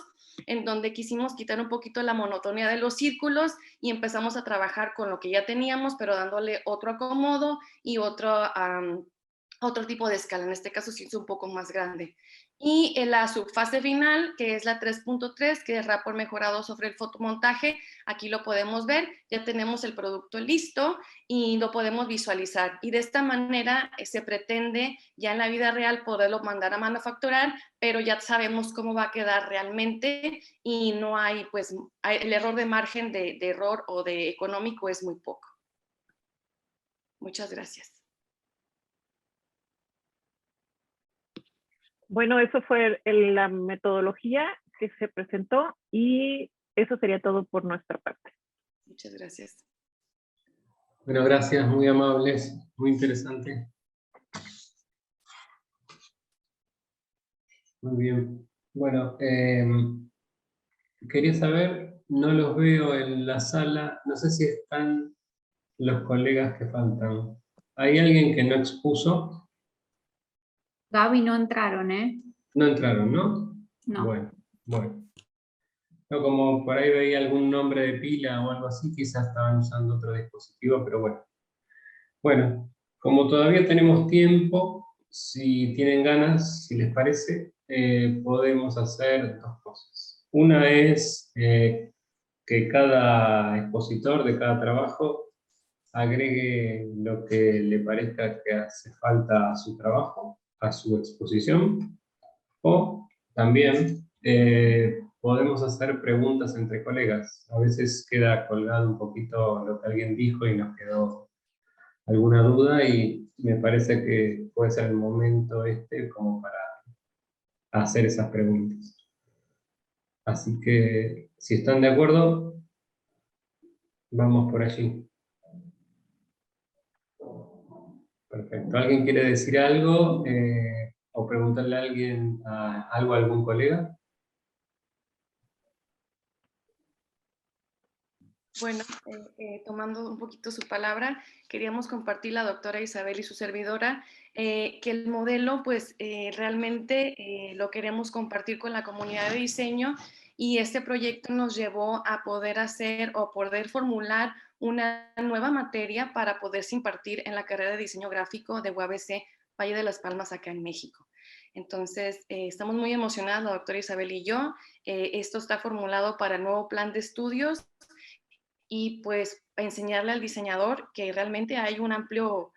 en donde quisimos quitar un poquito la monotonía de los círculos y empezamos a trabajar con lo que ya teníamos, pero dándole otro acomodo y otro tipo de escala. En este caso sí es un poco más grande. Y en la subfase final, que es la 3.3, que es rapport mejorado sobre el fotomontaje, aquí lo podemos ver, ya tenemos el producto listo y lo podemos visualizar. Y de esta manera se pretende ya en la vida real poderlo mandar a manufacturar, pero ya sabemos cómo va a quedar realmente y no hay, pues, el error de margen de error o de económico es muy poco. Muchas gracias. Bueno, eso fue la metodología que se presentó y eso sería todo por nuestra parte. Muchas gracias. Bueno, gracias, muy amables, muy interesante. Muy bien. Bueno, quería saber, no los veo en la sala, no sé si están los colegas que faltan. ¿Hay alguien que no expuso? Gaby, no entraron, ¿eh? No entraron, ¿no? No. Bueno. No, como por ahí veía algún nombre de pila o algo así, quizás estaban usando otro dispositivo, pero bueno. Bueno, como todavía tenemos tiempo, si tienen ganas, si les parece, podemos hacer dos cosas. Una es que cada expositor de cada trabajo agregue lo que le parezca que hace falta a su trabajo, a su exposición, o también podemos hacer preguntas entre colegas. A veces queda colgado un poquito lo que alguien dijo y nos quedó alguna duda y me parece que puede ser el momento como para hacer esas preguntas. Así que si están de acuerdo, vamos por allí. Perfecto. ¿Alguien quiere decir algo o preguntarle a alguien algo a algún colega? Bueno, tomando un poquito su palabra, queríamos compartir la doctora Isabel y su servidora, que el modelo pues realmente lo queremos compartir con la comunidad de diseño y este proyecto nos llevó a poder hacer o poder formular una nueva materia para poderse impartir en la carrera de diseño gráfico de UABC Valle de las Palmas acá en México. Entonces, estamos muy emocionadas, la doctora Isabel y yo. Esto está formulado para el nuevo plan de estudios y pues enseñarle al diseñador que realmente hay un amplio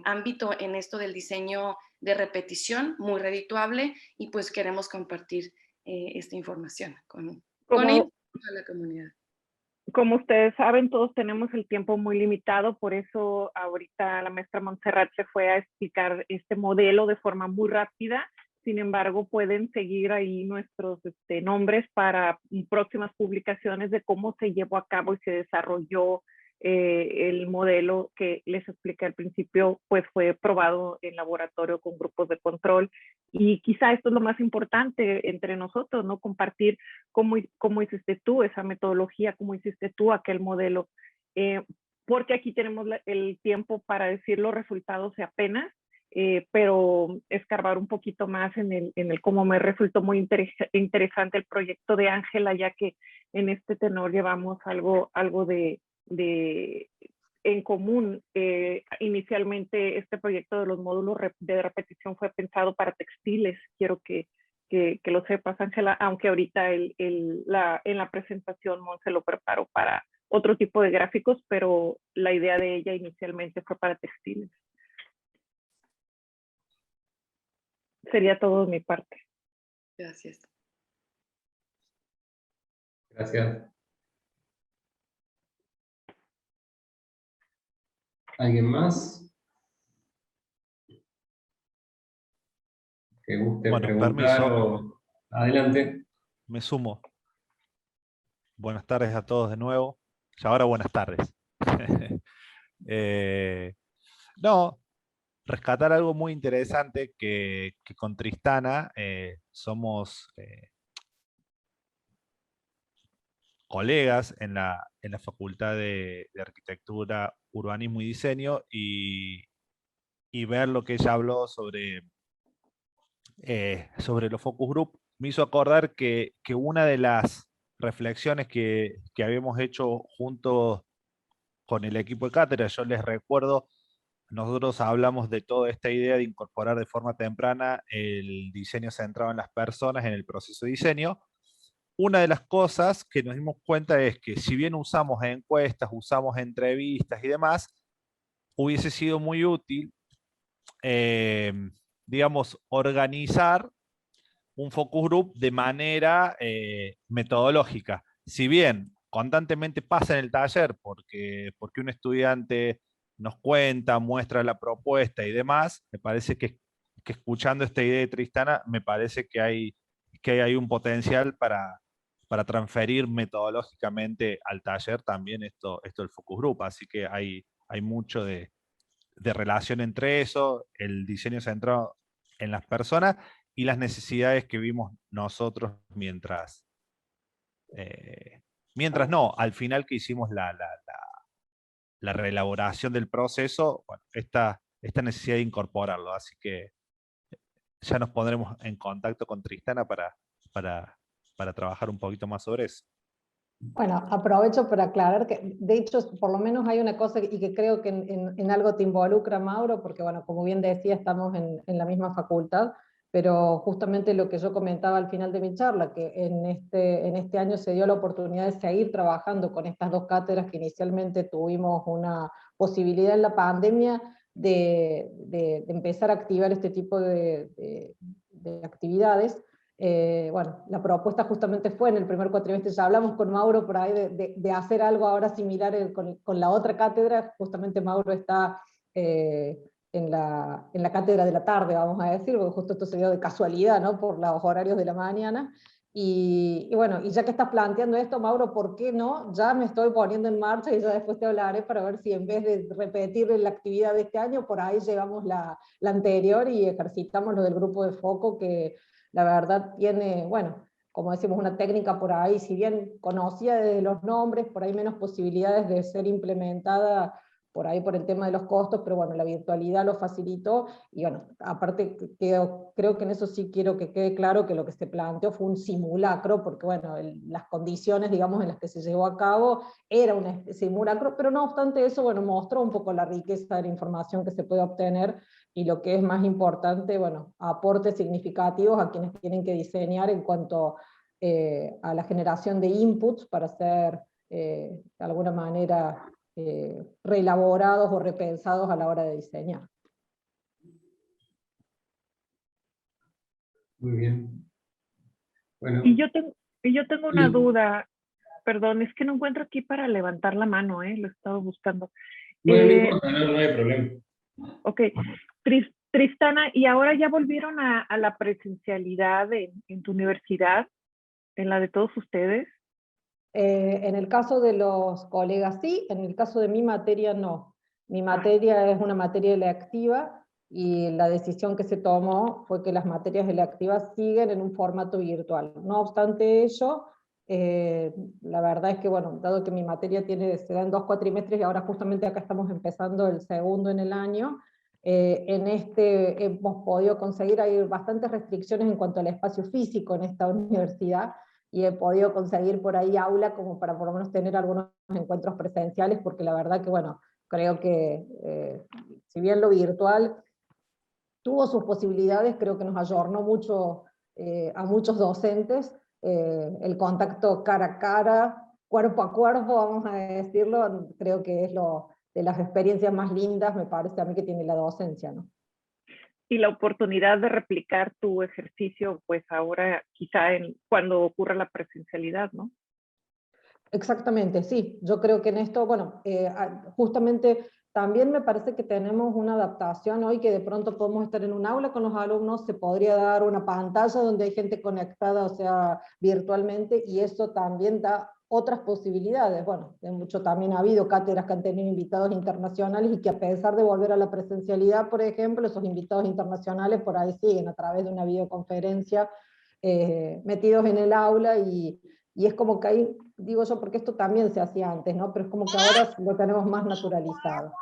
ámbito en esto del diseño de repetición, muy redituable, y pues queremos compartir esta información con ellos y toda la comunidad. Como ustedes saben, todos tenemos el tiempo muy limitado, por eso ahorita la maestra Montserrat se fue a explicar este modelo de forma muy rápida. Sin embargo, pueden seguir ahí nuestros nombres para próximas publicaciones de cómo se llevó a cabo y se desarrolló el modelo que les expliqué al principio, pues fue probado en laboratorio con grupos de control. Y quizá esto es lo más importante entre nosotros, ¿no? Compartir cómo hiciste tú esa metodología, cómo hiciste tú aquel modelo. Porque aquí tenemos el tiempo para decir los resultados y apenas, pero escarbar un poquito más en el cómo me resultó muy interesante el proyecto de Ángela, ya que en este tenor llevamos algo en común. Inicialmente este proyecto de los módulos de repetición fue pensado para textiles. Quiero que lo sepas, Ángela, aunque ahorita en la presentación Monse lo preparó para otro tipo de gráficos, pero la idea de ella inicialmente fue para textiles. Sería todo de mi parte. Gracias. Gracias. ¿Alguien más? Que guste preguntar permiso. Adelante. Me sumo. Buenas tardes a todos de nuevo. Ya ahora buenas tardes. No, rescatar algo muy interesante que con Tristana somos colegas en la Facultad de Arquitectura, Urbanismo y Diseño, y ver lo que ella habló sobre los focus group me hizo acordar que una de las reflexiones que habíamos hecho juntos con el equipo de cátedra, yo les recuerdo, nosotros hablamos de toda esta idea de incorporar de forma temprana el diseño centrado en las personas en el proceso de diseño. Una de las cosas que nos dimos cuenta es que si bien usamos encuestas, usamos entrevistas y demás, hubiese sido muy útil, digamos, organizar un focus group de manera metodológica. Si bien constantemente pasa en el taller porque un estudiante nos cuenta, muestra la propuesta y demás, me parece que escuchando esta idea de Tristana, me parece que hay un potencial para transferir metodológicamente al taller también esto del focus group. Así que hay mucho de relación entre eso, el diseño centrado en las personas y las necesidades que vimos nosotros mientras no, al final que hicimos la reelaboración del proceso, bueno, esta necesidad de incorporarlo. Así que ya nos pondremos en contacto con Tristana para trabajar un poquito más sobre eso. Bueno, aprovecho para aclarar que, de hecho, por lo menos hay una cosa y que creo que en algo te involucra, Mauro, porque, bueno, como bien decía, estamos en la misma facultad, pero justamente lo que yo comentaba al final de mi charla, que en este año se dio la oportunidad de seguir trabajando con estas dos cátedras que inicialmente tuvimos una posibilidad en la pandemia de empezar a activar este tipo de actividades. Bueno, la propuesta justamente fue en el primer cuatrimestre, ya hablamos con Mauro por ahí de hacer algo ahora similar con la otra cátedra. Justamente Mauro está en la cátedra de la tarde, vamos a decir, porque justo esto se dio de casualidad, ¿no? Por los horarios de la mañana. Y bueno, y ya que estás planteando esto, Mauro, ¿por qué no? Ya me estoy poniendo en marcha y ya después te hablaré para ver si en vez de repetir la actividad de este año, por ahí llevamos la anterior y ejercitamos lo del grupo de foco, que la verdad tiene, bueno, como decimos, una técnica por ahí, si bien conocida desde los nombres, por ahí menos posibilidades de ser implementada por ahí por el tema de los costos, pero bueno, la virtualidad lo facilitó, y bueno, aparte creo que en eso sí quiero que quede claro que lo que se planteó fue un simulacro, porque bueno, las condiciones, digamos, en las que se llevó a cabo era un simulacro, pero no obstante eso, bueno, mostró un poco la riqueza de la información que se puede obtener, y lo que es más importante, bueno, aportes significativos a quienes tienen que diseñar en cuanto a la generación de inputs para ser de alguna manera reelaborados o repensados a la hora de diseñar. Muy bien. Bueno. Y yo tengo una duda, perdón, es que no encuentro aquí para levantar la mano, lo he estado buscando. No hay problema. Ok, Tristana, ¿y ahora ya volvieron a la presencialidad en tu universidad, en la de todos ustedes? En el caso de los colegas sí, en el caso de mi materia no. Mi materia es una materia electiva y la decisión que se tomó fue que las materias electivas siguen en un formato virtual. No obstante ello, la verdad es que, bueno, dado que mi materia se da en 2 cuatrimestres y ahora justamente acá estamos empezando el segundo en el año, en hemos podido conseguir, hay bastantes restricciones en cuanto al espacio físico en esta universidad, y he podido conseguir por ahí aula como para por lo menos tener algunos encuentros presenciales, porque la verdad que, bueno, creo que si bien lo virtual tuvo sus posibilidades, creo que nos ayornó mucho a muchos docentes, el contacto cara a cara, cuerpo a cuerpo, vamos a decirlo, creo que es de las experiencias más lindas, me parece a mí, que tiene la docencia, ¿no? Y la oportunidad de replicar tu ejercicio, pues ahora quizá cuando ocurra la presencialidad, ¿no? Exactamente, sí. Yo creo que en esto, bueno, justamente también me parece que tenemos una adaptación hoy, que de pronto podemos estar en un aula con los alumnos, se podría dar una pantalla donde hay gente conectada, o sea, virtualmente, y eso también da otras posibilidades. Bueno, de mucho también ha habido cátedras que han tenido invitados internacionales y que a pesar de volver a la presencialidad, por ejemplo, esos invitados internacionales por ahí siguen a través de una videoconferencia metidos en el aula y es como que ahí, digo yo, porque esto también se hacía antes, ¿no? Pero es como que ahora lo tenemos más naturalizado.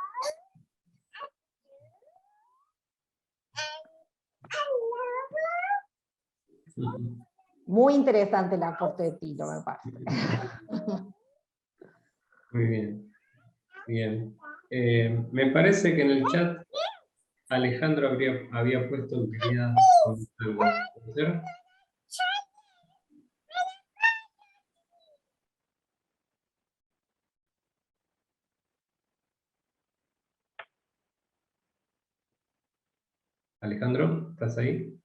Muy interesante el aporte de Tilo, me parece. Muy bien. Bien. Me parece que en el chat Alejandro había puesto que quería comentar algo. ¿Puede ser? Alejandro, ¿estás ahí?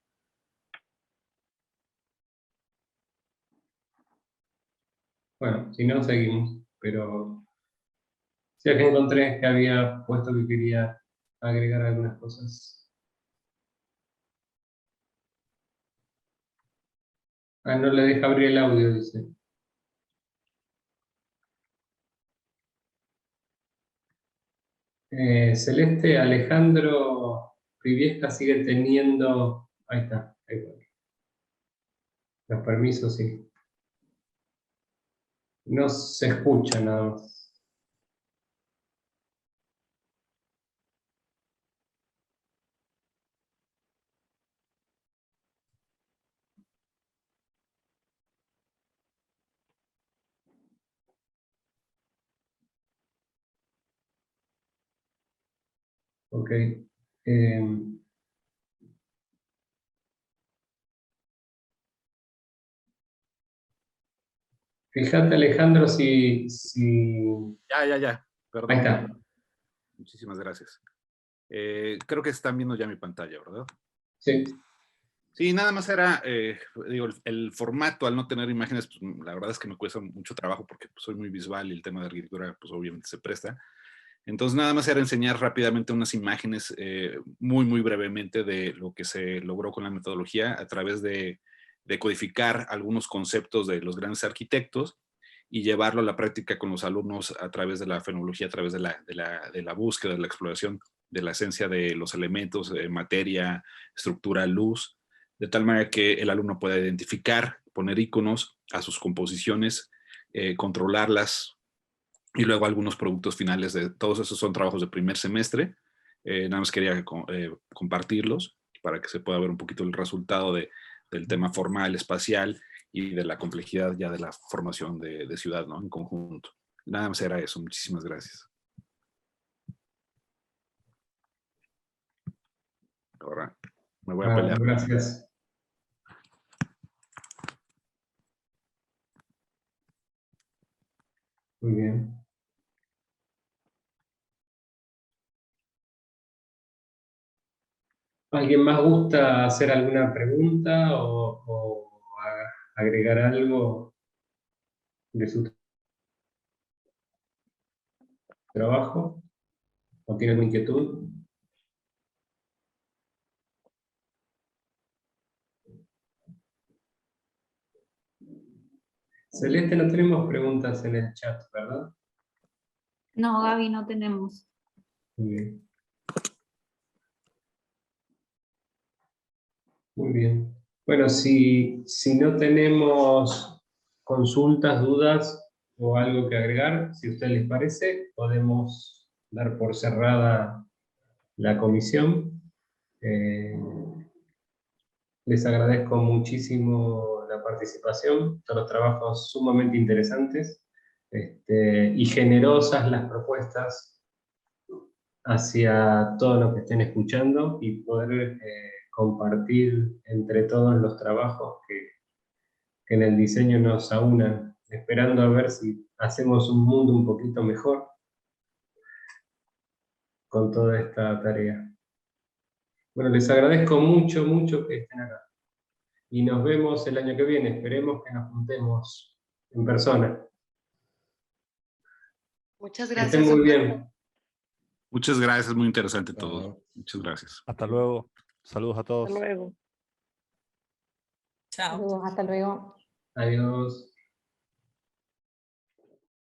Bueno, si no, seguimos. Pero sí, acá encontré que había puesto que quería agregar algunas cosas. Ah, no le deja abrir el audio, dice. Celeste, Alejandro Priviesca sigue teniendo... Ahí está, ahí va. Los permisos, sí. No se escucha nada más. Ok. Fíjate, Alejandro, si... Ya. Perdón. Ahí está. Muchísimas gracias. Creo que están viendo ya mi pantalla, ¿verdad? Sí. Sí, nada más era, digo, el formato, al no tener imágenes, pues, la verdad es que me cuesta mucho trabajo porque pues, soy muy visual y el tema de arquitectura, pues obviamente se presta. Entonces, nada más era enseñar rápidamente unas imágenes, muy brevemente, de lo que se logró con la metodología a través de codificar algunos conceptos de los grandes arquitectos y llevarlo a la práctica con los alumnos a través de la fenología, a través de la búsqueda, de la exploración de la esencia de los elementos, materia, estructura, luz, de tal manera que el alumno pueda identificar, poner iconos a sus composiciones, controlarlas, y luego algunos productos finales. Todos esos son trabajos de primer semestre. Nada más quería compartirlos para que se pueda ver un poquito el resultado del tema formal, espacial y de la complejidad ya de la formación de ciudad, ¿no? En conjunto. Nada más era eso. Muchísimas gracias. Ahora me voy a pelear. Gracias. Muy bien. ¿Alguien más gusta hacer alguna pregunta o agregar algo de su trabajo? ¿O tiene alguna inquietud? Celeste, no tenemos preguntas en el chat, ¿verdad? No, Gaby, no tenemos. Muy bien. Muy bien. Bueno, si no tenemos consultas, dudas o algo que agregar, si a ustedes les parece, podemos dar por cerrada la comisión. Les agradezco muchísimo la participación, todos los trabajos sumamente interesantes y generosas las propuestas hacia todos los que estén escuchando y poder compartir entre todos los trabajos que en el diseño nos aunan, esperando a ver si hacemos un mundo un poquito mejor con toda esta tarea. Bueno, les agradezco mucho que estén acá. Y nos vemos el año que viene. Esperemos que nos juntemos en persona. Muchas Que gracias. estén muy bien. Muchas gracias, muy interesante todo. Muchas gracias. Hasta luego. Saludos a todos. Hasta luego. Chao. Saludos, hasta luego. Adiós.